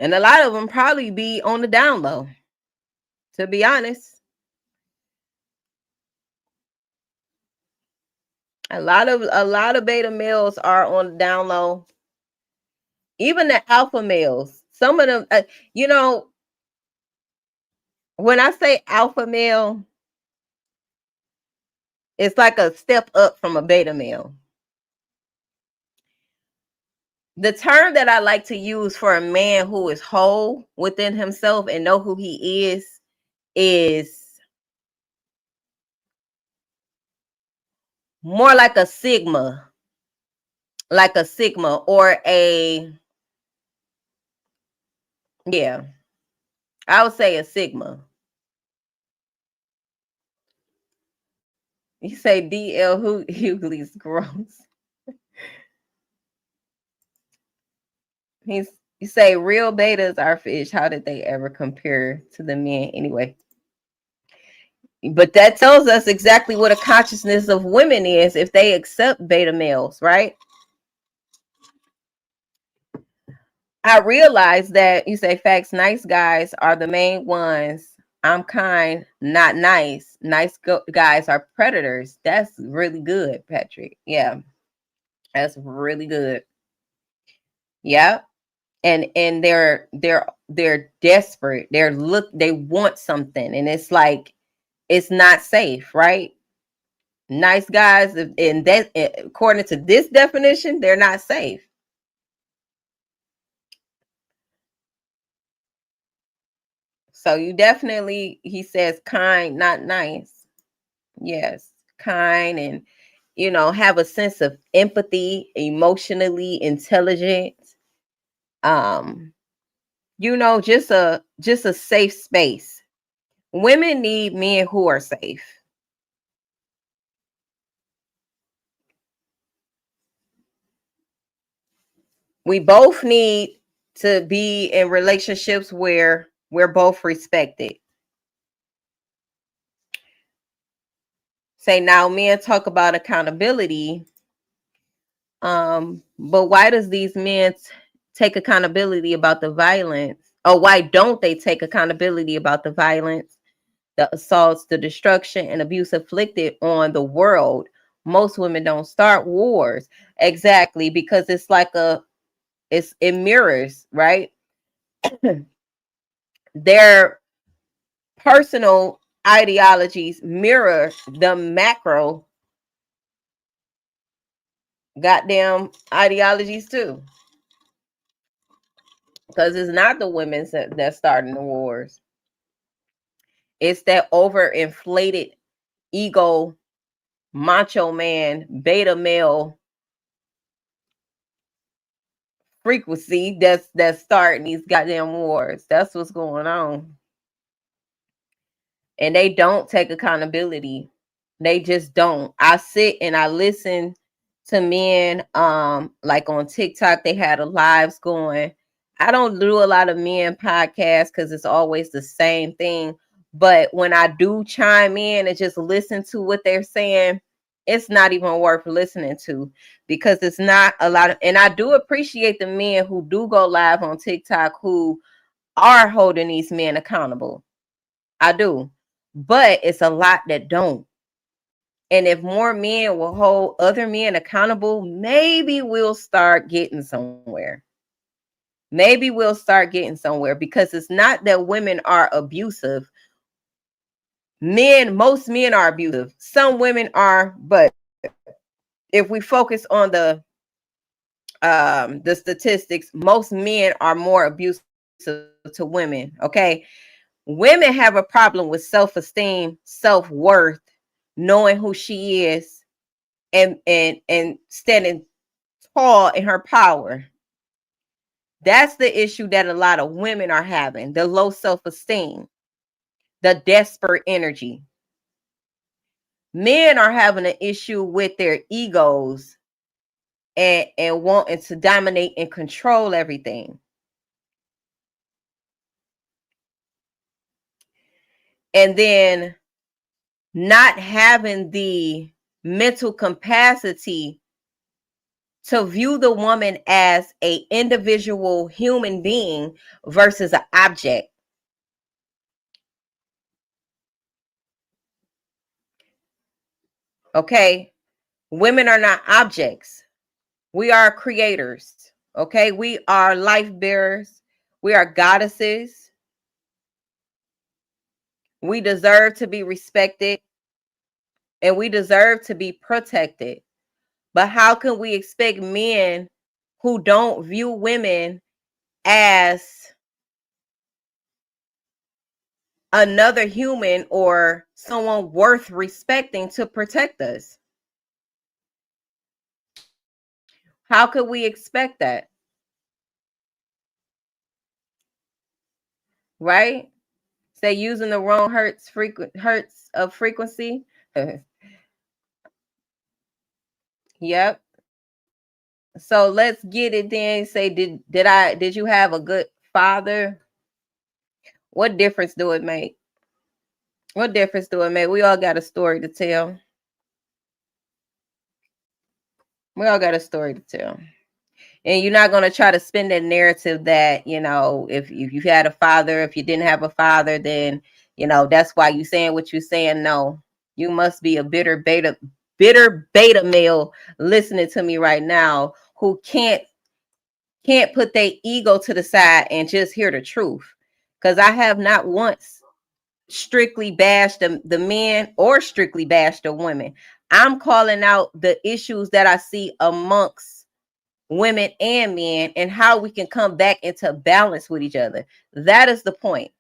S1: And a lot of them probably be on the down low, to be honest. A lot of beta males are on the down low. Even the alpha males, some of them, when I say alpha male, it's like a step up from a beta male. The term that I like to use for a man who is whole within himself and know who he is more like a sigma or yeah, I would say a sigma. You say DL Hughley's gross. You say real betas are fish. How did they ever compare to the men? Anyway, But that tells us exactly what a consciousness of women is if they accept beta males, right? I realize that you say facts, nice guys are the main ones. I'm kind, not nice. Guys are predators. That's really good, Patrick. Yeah, that's really good. Yeah. And they're desperate. They want something, and it's like it's not safe, right? Nice guys, and that according to this definition, they're not safe. So you definitely, he says, kind, not nice. Yes, kind, and have a sense of empathy, emotionally intelligent. Um, just a safe space. Women need men who are safe. We both need to be in relationships where we're both respected. Say now men talk about accountability, but why does these men take accountability about the violence? Or why don't they take accountability about the violence, the assaults, the destruction, and abuse inflicted on the world? Most women don't start wars. Exactly, because it's like it mirrors, right? Their personal ideologies mirror the macro goddamn ideologies too. Because it's not the women that's starting the wars. It's that overinflated ego, macho man, beta male frequency that's starting these goddamn wars. That's what's going on. And they don't take accountability. They just don't. I sit and I listen to men, like on TikTok, they had a lives going. I don't do a lot of men podcasts because it's always the same thing. But when I do chime in and just listen to what they're saying, it's not even worth listening to, because it's not a lot of, and I do appreciate the men who do go live on TikTok who are holding these men accountable. I do. But it's a lot that don't. And if more men will hold other men accountable, maybe we'll start getting somewhere. Maybe we'll start getting somewhere, because it's not that women are abusive. Most men are abusive. Some women are, but if we focus on the statistics, most men are more abusive to women. Okay. Women have a problem with self-esteem, self-worth, knowing who she is, and standing tall in her power. That's the issue that a lot of women are having, the low self-esteem, the desperate energy. Men are having an issue with their egos and wanting to dominate and control everything. And then not having the mental capacity to view the woman as a individual human being versus an object. Okay, women are not objects. We are creators. Okay, we are life bearers. We are goddesses. We deserve to be respected, and we deserve to be protected. But how can we expect men who don't view women as another human or someone worth respecting to protect us? How could we expect that? Right? Say using the wrong hertz of frequency. Yep. So let's get it then. Say, did you have a good father? What difference do it make? What difference do it make? We all got a story to tell. We all got a story to tell. And you're not going to try to spin that narrative that, if you had a father, if you didn't have a father, then, that's why you saying what you're saying. No, you must be a bitter beta male listening to me right now who can't put their ego to the side and just hear the truth. Because I have not once strictly bashed the men or strictly bashed the women. I'm calling out the issues that I see amongst women and men and how we can come back into balance with each other. That is the point.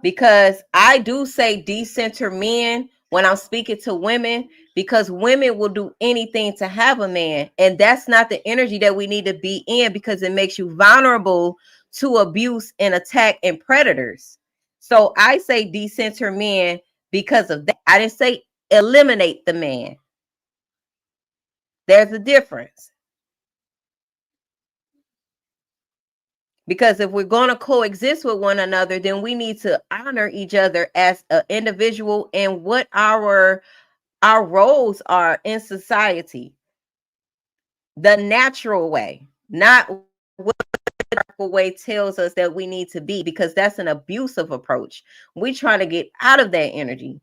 S1: Because I do say decenter men when I'm speaking to women, because women will do anything to have a man. And that's not the energy that we need to be in, because it makes you vulnerable to abuse and attack and predators. So I say decenter men because of that. I didn't say eliminate the man. There's a difference. Because if we're going to coexist with one another, then we need to honor each other as an individual and what our roles are in society. The natural way, not what the way tells us that we need to be, because that's an abusive approach. We try to get out of that energy.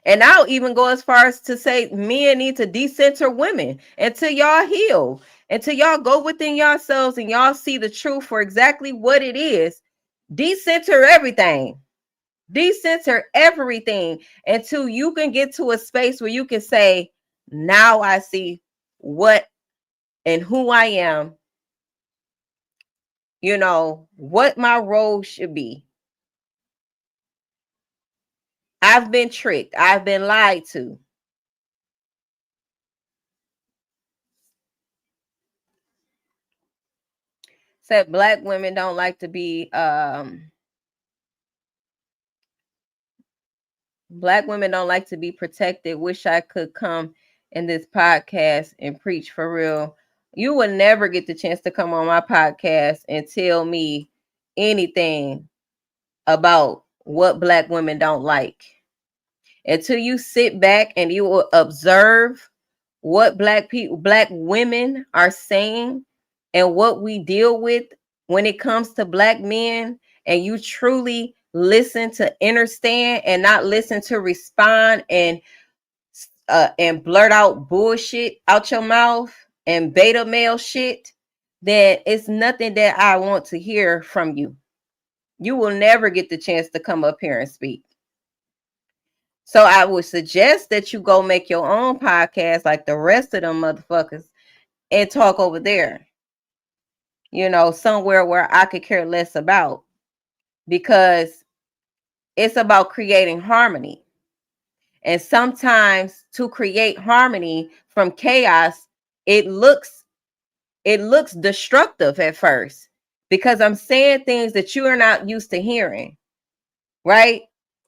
S1: And I'll even go as far as to say men need to decenter women until y'all heal, until y'all go within yourselves and y'all see the truth for exactly what it is. Decenter everything. Decenter everything until you can get to a space where you can say, now I see what and who I am, what my role should be. I've been tricked. I've been lied to. Said black women don't like to be protected. Wish I could come in this podcast and preach for real. You will never get the chance to come on my podcast and tell me anything about what black women don't like until you sit back and you will observe what black women are saying and what we deal with when it comes to black men, and you truly listen to understand and not listen to respond and blurt out bullshit out your mouth and beta male shit, then it's nothing that I want to hear from you. You will never get the chance to come up here and speak. So I would suggest that you go make your own podcast like the rest of them motherfuckers and talk over there, somewhere where I could care less about, because it's about creating harmony. And sometimes to create harmony from chaos, it looks destructive at first, because I'm saying things that you are not used to hearing, right?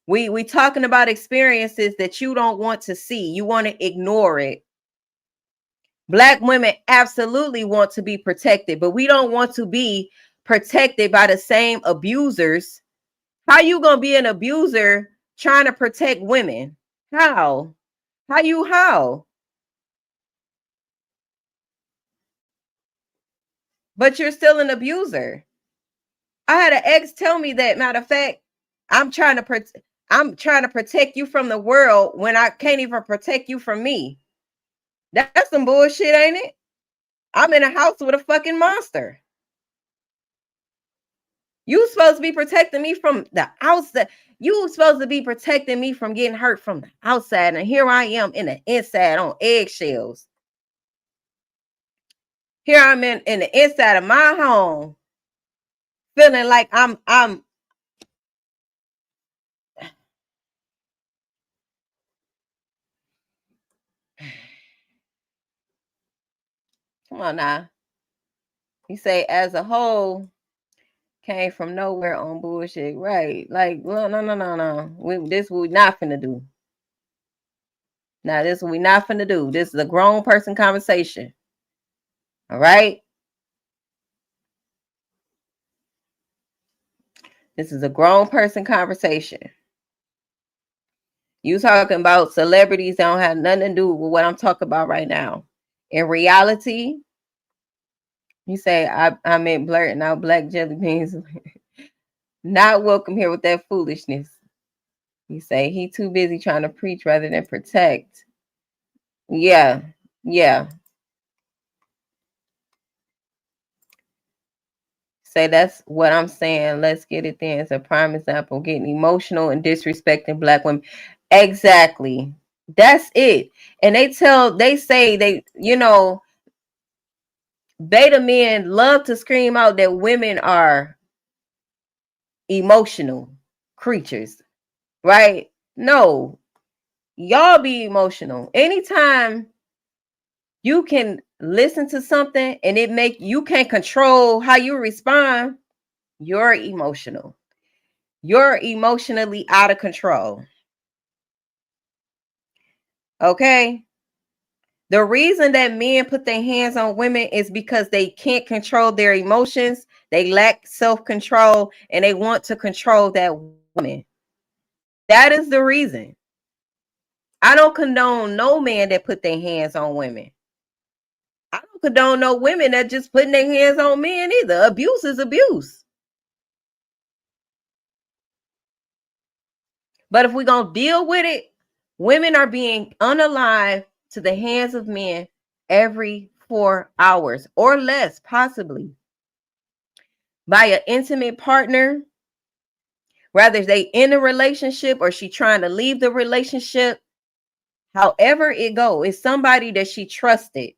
S1: We talking about experiences that you don't want to see. You want to ignore it. Black women absolutely want to be protected, but we don't want to be protected by the same abusers. How you gonna be an abuser trying to protect women? How? How? But you're still an abuser. I had an ex tell me that. Matter of fact, I'm trying to protect you from the world when I can't even protect you from me. That's some bullshit, ain't it? I'm in a house with a fucking monster. You supposed to be protecting me from the outside. You supposed to be protecting me from getting hurt from the outside. And here I am in the inside on eggshells. Here I'm in the inside of my home, feeling like I'm come on now. You say as a whole came from nowhere on bullshit, right? Like, well, no. This what we not finna do. Now, this what we not finna do. This is a grown person conversation. All right. This is a grown person conversation. You talking about celebrities that don't have nothing to do with what I'm talking about right now. In reality, you say I meant blurting out black jelly beans. Not welcome here with that foolishness. You say he too busy trying to preach rather than protect. Yeah, yeah. Say that's what I'm saying. Let's get it then. It's a prime example. Getting emotional and disrespecting black women. Exactly. That's it. And they say beta men love to scream out that women are emotional creatures, right? No, y'all be emotional. Anytime you can listen to something and you can't control how you respond, you're emotional. You're emotionally out of control. Okay? The reason that men put their hands on women is because they can't control their emotions, they lack self-control, and they want to control that woman. That is the reason. I don't condone no man that put their hands on women. I don't condone no women that just putting their hands on men either. Abuse is abuse. But if we're going to deal with it, women are being unalive to the hands of men every 4 hours or less, possibly, by an intimate partner, whether they in a relationship or she trying to leave the relationship. However it go, it's somebody that she trusted.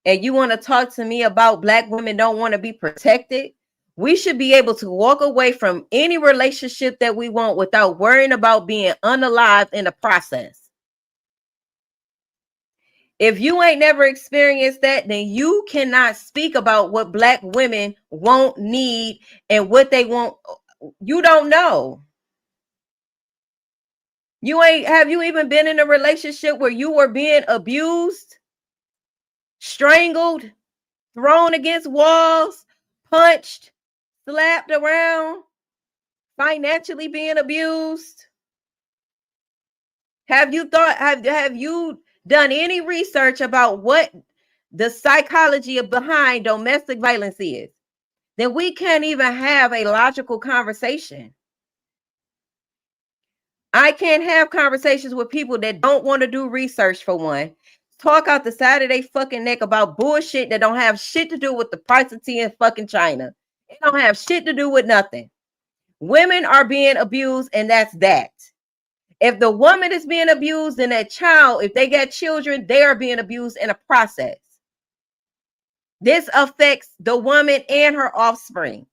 S1: And you want to talk to me about black women don't want to be protected? We should be able to walk away from any relationship that we want without worrying about being unalived in the process. If you ain't never experienced that, then you cannot speak about what black women won't need and what they want. You don't know. Have you even been in a relationship where you were being abused, strangled, thrown against walls, punched, slapped around, financially being abused? Have you done any research about what the psychology behind domestic violence is? Then we can't even have a logical conversation. I can't have conversations with people that don't want to do research, for one. Talk out the side of their fucking neck about bullshit that don't have shit to do with the price of tea in fucking China. It don't have shit to do with nothing. Women are being abused, and that's that. If the woman is being abused, then that child, if they got children, they are being abused in a process. This affects the woman and her offspring.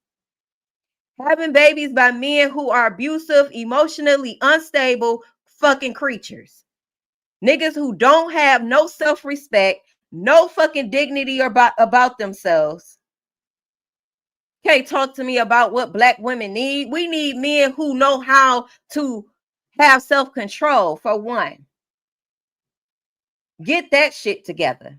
S1: Having babies by men who are abusive, emotionally unstable fucking creatures. Niggas who don't have no self-respect, no fucking dignity about themselves. Can't talk to me about what black women need. We need men who know how to have self-control, for one. Get that shit together.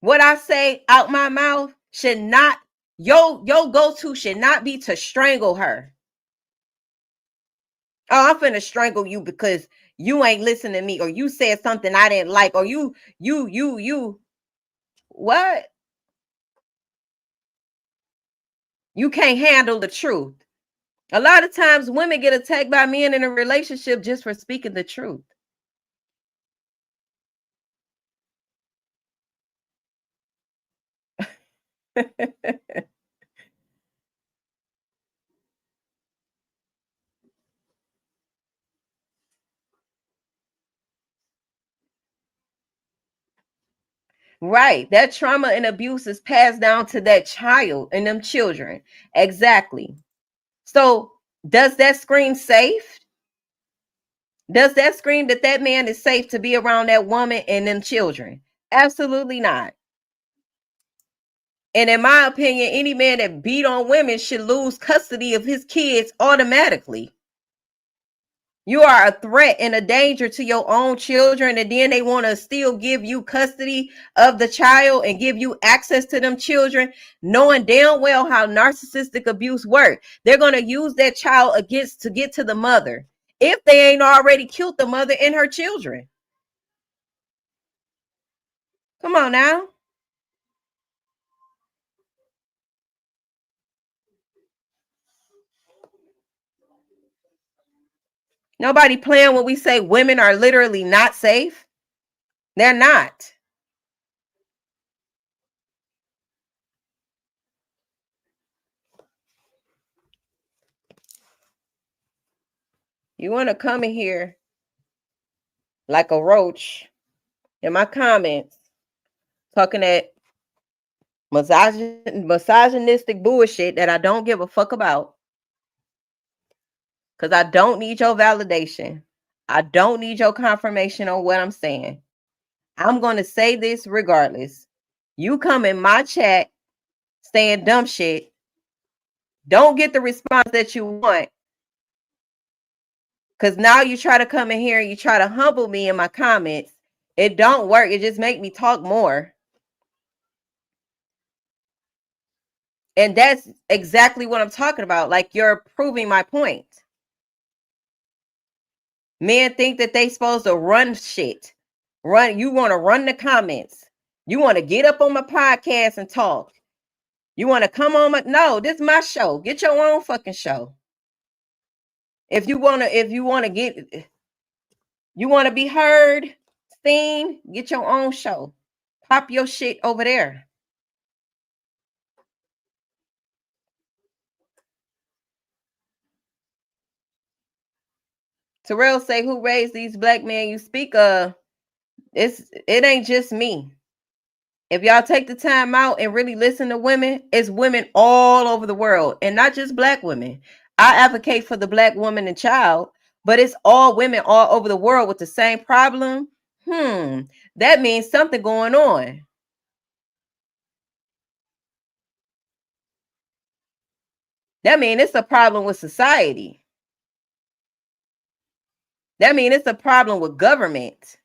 S1: What I say out my mouth should not, your go-to should not be to strangle her. Oh, I'm finna strangle you because you ain't listening to me, or you said something I didn't like, or you. What? You can't handle the truth. A lot of times women get attacked by men in a relationship just for speaking the truth. Right. That trauma and abuse is passed down to that child and them children. Exactly. So does that scream safe? Does that scream that that man is safe to be around that woman and them children? Absolutely not. And in my opinion, any man that beat on women should lose custody of his kids automatically. You are a threat and a danger to your own children, and then they want to still give you custody of the child and give you access to them children, knowing damn well how narcissistic abuse works. They're going to use that child against to get to the mother if they ain't already killed the mother and her children. Come on now. Nobody playing when we say women are literally not safe. They're not. You want to come in here like a roach in my comments talking that misogynistic bullshit that I don't give a fuck about, because I don't need your validation. I don't need your confirmation on what I'm saying. I'm going to say this regardless. You come in my chat saying dumb shit, don't get the response that you want, because now you try to come in here and you try to humble me in my comments. It don't work. It just make me talk more. And that's exactly what I'm talking about. Like, you're proving my point. Men think that they supposed to run shit. You want to run the comments. You want to get up on my podcast and talk. You want to come on no, this is my show. Get your own fucking show. If you want to be heard, seen, get your own show. Pop your shit over there. Terrell say, who raised these black men you speak of? It ain't just me. If y'all take the time out and really listen to women, it's women all over the world, and not just black women. I advocate for the black woman and child, but it's all women all over the world with the same problem. That means something going on. That means it's a problem with society. That means it's a problem with government.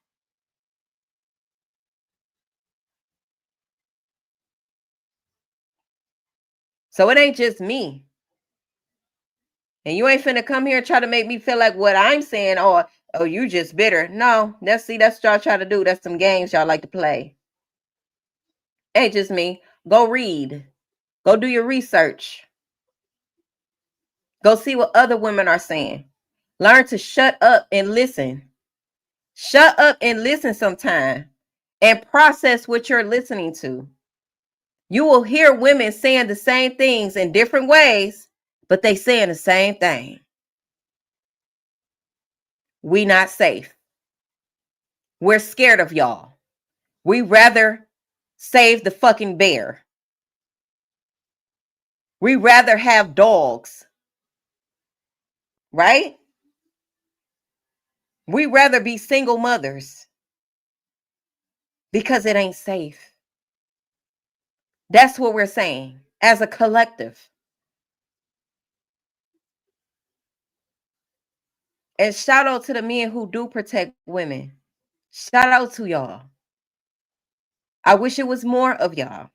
S1: So it ain't just me. And you ain't finna come here and try to make me feel like what I'm saying, oh, you just bitter. No, that's what y'all try to do. That's some games y'all like to play. Ain't just me. Go read. Go do your research. Go see what other women are saying. Learn to shut up and listen. Shut up and listen sometime and process what you're listening to. You will hear women saying the same things in different ways, but they saying the same thing. We not safe. We're scared of y'all. We rather save the fucking bear. We rather have dogs. Right? We rather be single mothers because it ain't safe. That's what we're saying as a collective. And shout out to the men who do protect women. Shout out to y'all. I wish it was more of y'all,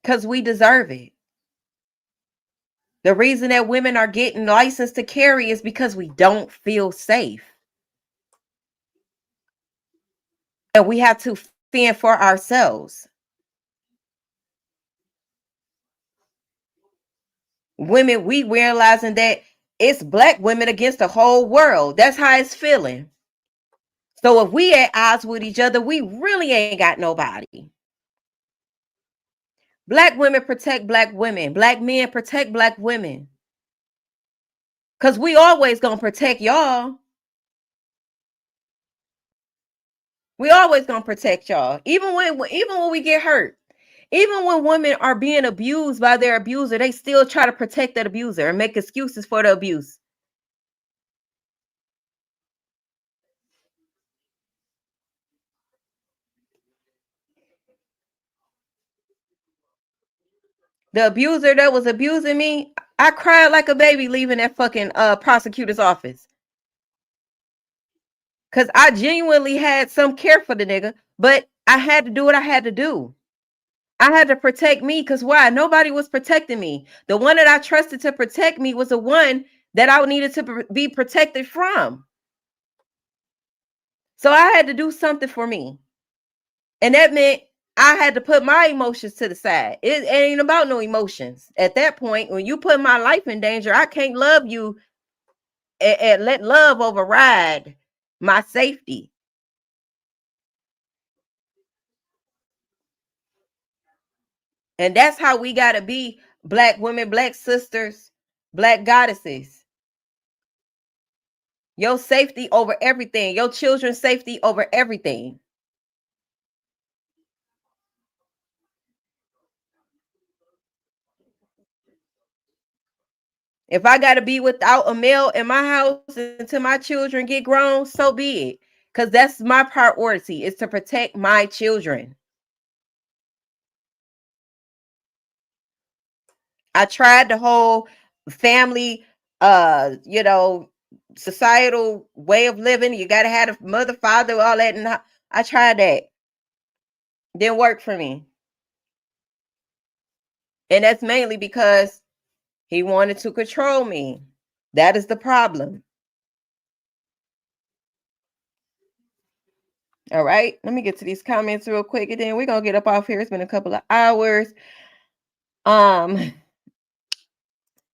S1: because we deserve it. The reason that women are getting licensed to carry is because we don't feel safe. And we have to fend for ourselves. Women, we realizing that it's black women against the whole world. That's how it's feeling. So if we at odds with each other, we really ain't got nobody. Black women protect black women. Black men protect black women. Because we always going to protect y'all. We always going to protect y'all. Even when we get hurt. Even when women are being abused by their abuser, they still try to protect that abuser and make excuses for the abuse. The abuser that was abusing me, I cried like a baby leaving that fucking prosecutor's office. Cause I genuinely had some care for the nigga, but I had to do what I had to do. I had to protect me, because why? Nobody was protecting me. The one that I trusted to protect me was the one that I needed to be protected from. So I had to do something for me. And that meant I had to put my emotions to the side. It ain't about no emotions. At that point, when you put my life in danger, I can't love you and let love override my safety. And that's how we got to be, Black women, Black sisters, Black goddesses. Your safety over everything. Your children's safety over everything. If I got to be without a male in my house until my children get grown, so be it. Because that's my priority, is to protect my children. I tried the whole family, you know, societal way of living. You got to have a mother, father, all that. And I tried that. Didn't work for me. And that's mainly because he wanted to control me. That is the problem. All right. Let me get to these comments real quick, and then we're gonna get up off here. It's been a couple of hours.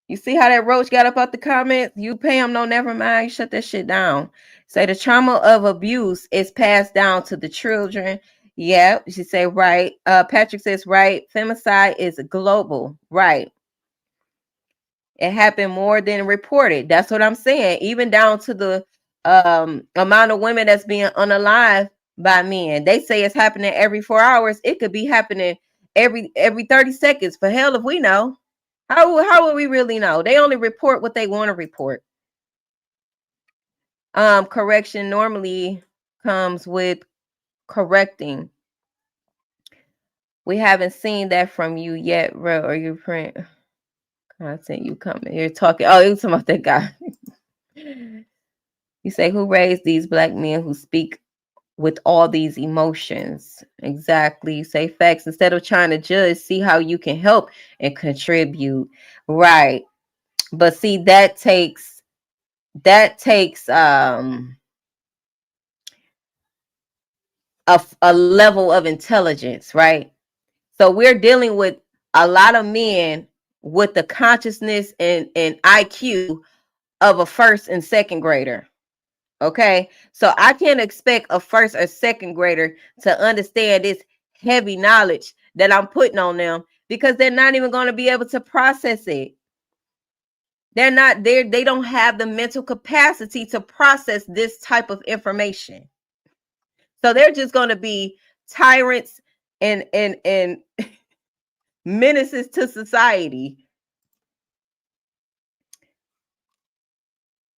S1: You see how that roach got up out the comments? You pay him, no, never mind. You shut that shit down. Say the trauma of abuse is passed down to the children. Yeah, she say right. Patrick says right. Femicide is global. Right. It happened more than reported. That's what I'm saying. Even down to the amount of women that's being unalived by men. They say it's happening every 4 hours. It could be happening every 30 seconds. For hell if we know. How would we really know? They only report what they want to report. Correction normally comes with correcting. We haven't seen that from you yet, bro. Or you print content you coming. You're talking. Oh, you're talking about that guy. You say, who raised these Black men who speak with all these emotions? Exactly. Say facts. Instead of trying to judge, see how you can help and contribute. Right. But see, that takes a level of intelligence, right? So we're dealing with a lot of men with the consciousness and IQ of a first and second grader. Okay, so I can't expect a first or second grader to understand this heavy knowledge that I'm putting on them, because they're not even going to be able to process it. They're not there. They don't have the mental capacity to process this type of information. So they're just going to be tyrants and menaces to society.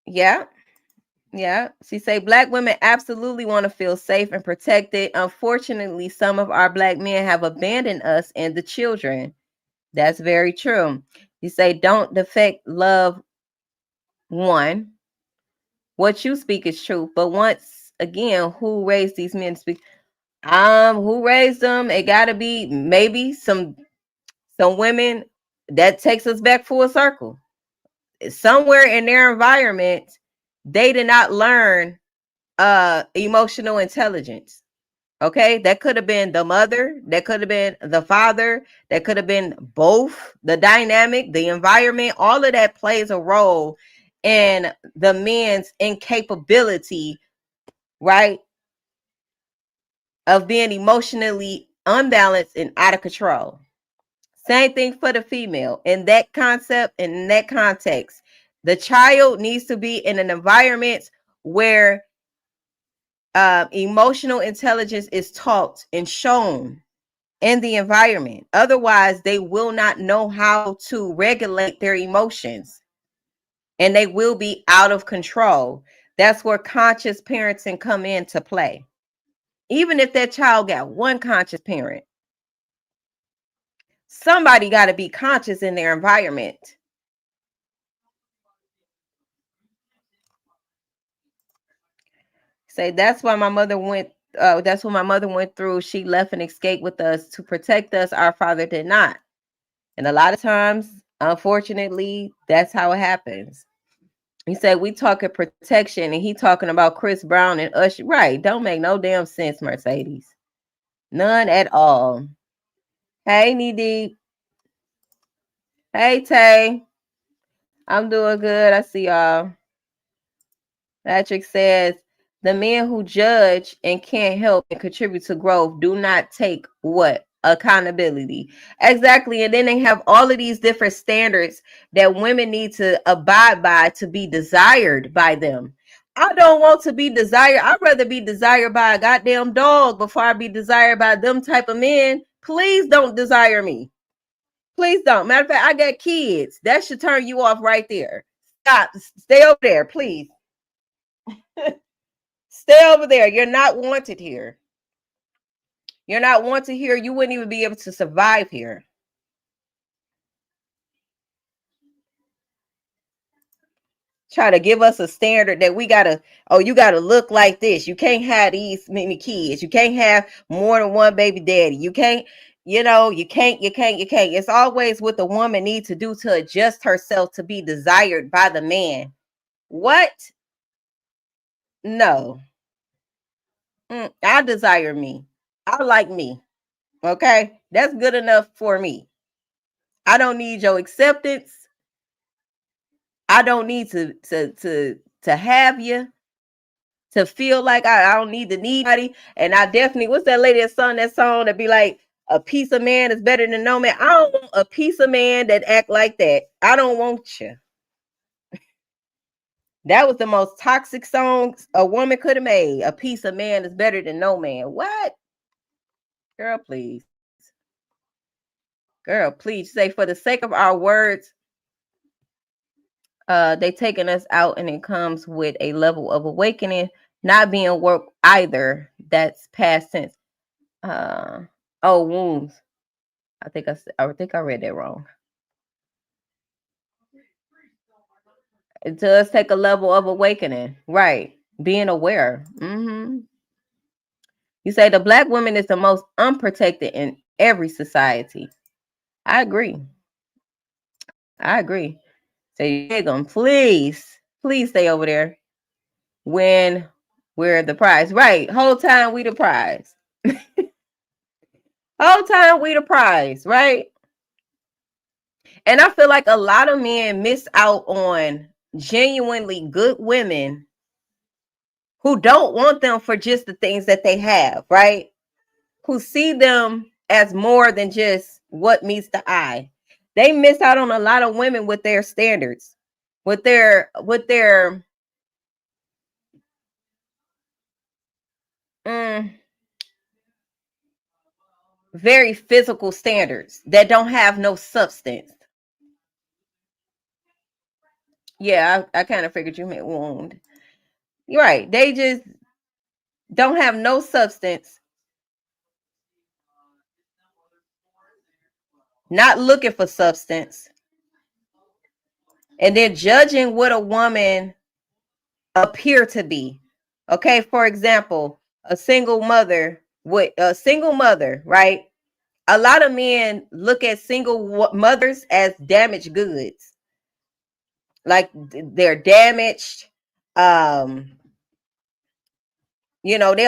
S1: Yeah. Yeah. She say Black women absolutely want to feel safe and protected. Unfortunately, some of our Black men have abandoned us and the children. That's very true. You say don't defect love one. What you speak is true, but once again, who raised these men to speak? Who raised them? It gotta be maybe some women. That takes us back full circle. Somewhere in their environment, they did not learn emotional intelligence. Okay, that could have been the mother, that could have been the father, that could have been both. The dynamic, the environment, all of that plays a role in the men's incapability, right, of being emotionally unbalanced and out of control. Same thing for the female. In that concept, in that context, the child needs to be in an environment where emotional intelligence is taught and shown in the environment. Otherwise, they will not know how to regulate their emotions, and they will be out of control. That's where conscious parenting come into play. Even if that child got one conscious parent, somebody got to be conscious in their environment. Say that's why my mother went. That's what my mother went through. She left and escaped with us to protect us. Our father did not. And a lot of times, unfortunately, that's how it happens. He said we talking protection, and he talking about Chris Brown and Usher. Right? Don't make no damn sense, Mercedes. None at all. Hey, Knee Deep. Hey, Tay. I'm doing good. I see y'all. Patrick says the men who judge and can't help and contribute to growth do not take what? Accountability. Exactly. And then they have all of these different standards that women need to abide by to be desired by them. I don't want to be desired. I'd rather be desired by a goddamn dog before I be desired by them type of men. Please don't desire me. Please don't. Matter of fact, I got kids. That should turn you off right there. Stop. Stay over there, please. Stay over there. You're not wanted here. You're not wanted here. You wouldn't even be able to survive here. Try to give us a standard that we gotta, oh, you gotta look like this. You can't have these many kids. You can't have more than one baby daddy. You can't, you can't. It's always what the woman needs to do to adjust herself to be desired by the man. What? No. I desire me. I like me. Okay? That's good enough for me. I don't need your acceptance. I don't need to have you to feel like I don't need to need anybody. And I definitely, what's that lady that sung that song that be like, a piece of man is better than no man. I don't want a piece of man that act like that. I don't want you. That was the most toxic song a woman could have made. A piece of man is better than no man. What? Girl, please. Girl, please. Say, for the sake of our words, they taking us out, and it comes with a level of awakening, not being work either. That's past tense. Wounds. I think I read that wrong. It does take a level of awakening, right? Being aware. You say the black woman is the most unprotected in every society. I agree. So you them, please stay over there when we're the prize. Right. Whole time we the prize. Whole time we the prize, right? And I feel like a lot of men miss out on genuinely good women who don't want them for just the things that they have, right? Who see them as more than just what meets the eye. They miss out on a lot of women with their standards, with their very physical standards that don't have no substance. Yeah, I kind of figured you meant wound. You're right. They just don't have no substance. Not looking for substance. And then judging what a woman appear to be. Okay, for example, a single mother, right? A lot of men look at single mothers as damaged goods. Like they're damaged. They'll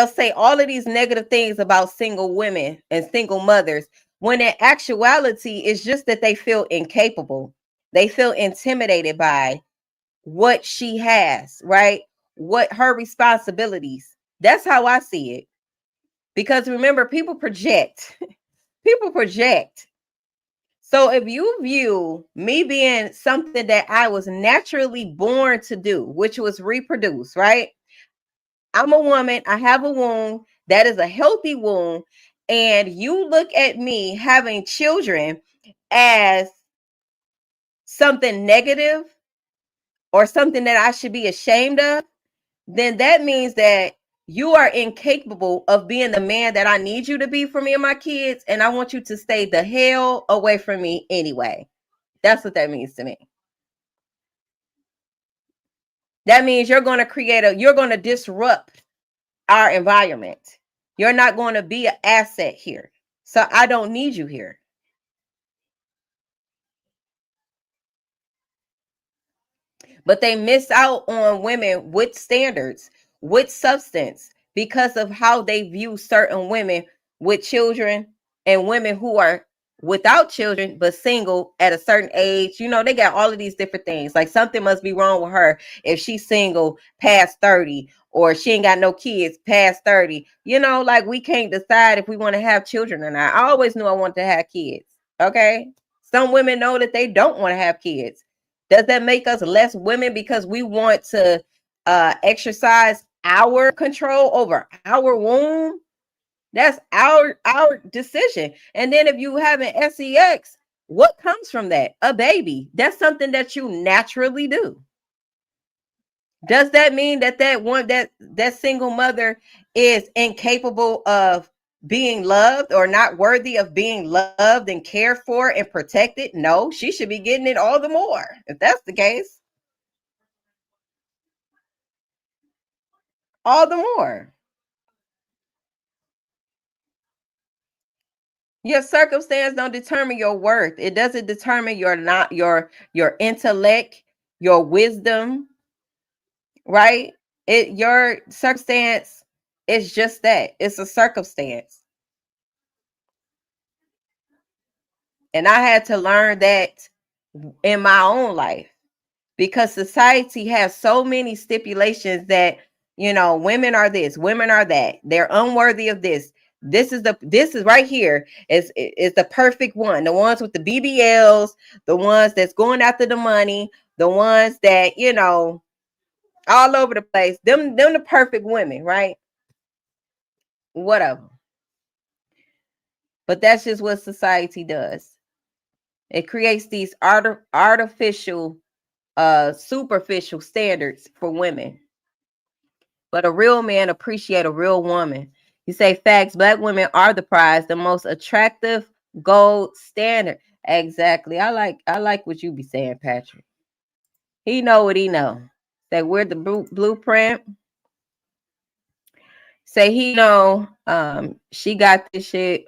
S1: say all of these negative things about single women and single mothers, when in actuality, it's just that they feel incapable. They feel intimidated by what she has, right? What her responsibilities. That's how I see it. Because remember, people project. People project. So if you view me being something that I was naturally born to do, which was reproduce, right? I'm a woman. I have a womb that is a healthy womb. And you look at me having children as something negative or something that I should be ashamed of, then that means that you are incapable of being the man that I need you to be for me and my kids. And I want you to stay the hell away from me anyway. That's what that means to me. That means you're going to disrupt our environment. You're not going to be an asset here. So I don't need you here. But they miss out on women with standards, with substance, because of how they view certain women with children and women who are without children but single at a certain age. They got all of these different things. Like something must be wrong with her if she's single past 30, or she ain't got no kids past 30. Like we can't decide if we want to have children or not. I always knew I wanted to have kids. Okay. Some women know that they don't want to have kids. Does that make us less women because we want to exercise our control over our womb? That's our decision. And then if you have an sex, what comes from that? A baby. That's something that you naturally do. Does that mean that single mother is incapable of being loved or not worthy of being loved and cared for and protected? No, she should be getting it all the more if that's the case. All the more. Your circumstance don't determine your worth. It doesn't determine your intellect, your wisdom, right? Your circumstance is just that. It's a circumstance. And I had to learn that in my own life, because society has so many stipulations that, women are this, women are that, they're unworthy of this. This is right here is the perfect one. The ones with the BBLs, the ones that's going after the money, the ones that, all over the place. Them the perfect women, right? Whatever. But that's just what society does. It creates these artificial, superficial standards for women. But a real man appreciate a real woman. You say facts. Black women are the prize, the most attractive gold standard. Exactly. I like what you be saying, Patrick. He know what he know. Say we're the blueprint. Say he know. She got this shit.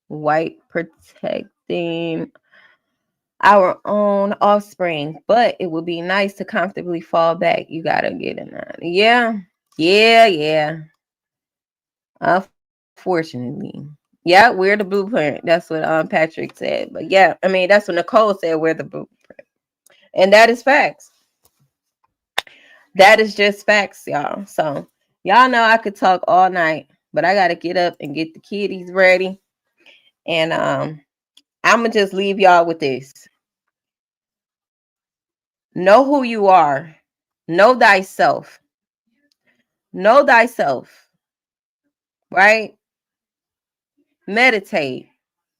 S1: White protecting our own offspring, but it would be nice to comfortably fall back. You gotta get in that. Yeah, yeah. Unfortunately, yeah, we're the blueprint. That's what Patrick said. But yeah, I mean that's what Nicole said. We're the blueprint, and that is facts. That is just facts, y'all. So y'all know I could talk all night, but I gotta get up and get the kiddies ready, and I'm gonna just leave y'all with this. Know who you are. Know thyself. Know thyself. Right? Meditate.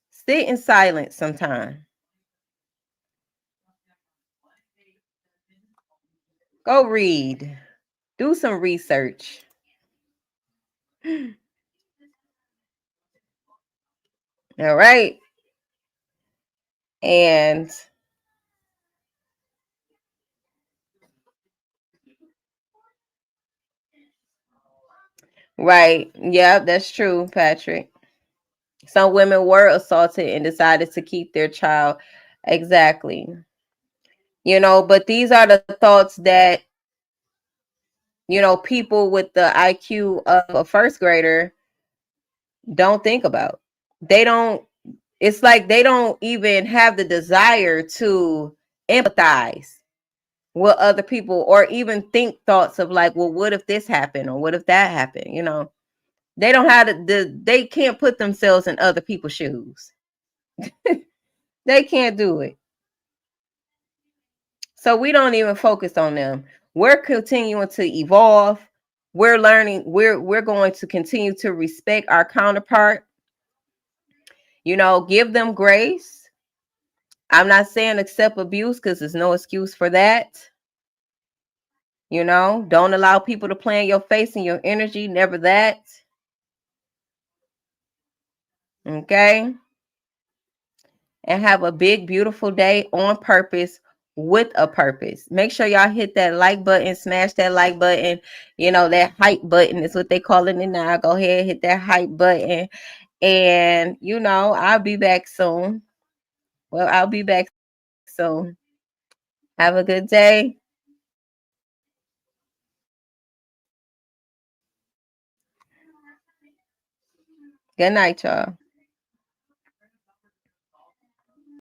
S1: Sit in silence sometime. Go read. Do some research. All right. And right. Yeah, that's true, Patrick. Some women were assaulted and decided to keep their child. Exactly. But these are the thoughts that, people with the IQ of a first grader don't think about. They don't, it's like they don't even have the desire to empathize with other people, or even think thoughts of like, well, what if this happened, or what if that happened? They don't have they can't put themselves in other people's shoes. They can't do it. So we don't even focus on them. We're continuing to evolve. We're learning. We're going to continue to respect our counterpart. Give them grace. I'm not saying accept abuse, because there's no excuse for that. Don't allow people to play in your face and your energy. Never that. Okay. And have a big, beautiful day on purpose with a purpose. Make sure y'all hit that like button, smash that like button. That hype button is what they calling it now. Go ahead, hit that hype button. And I'll be back soon. Well, I'll be back soon. Have a good day. Good night, y'all.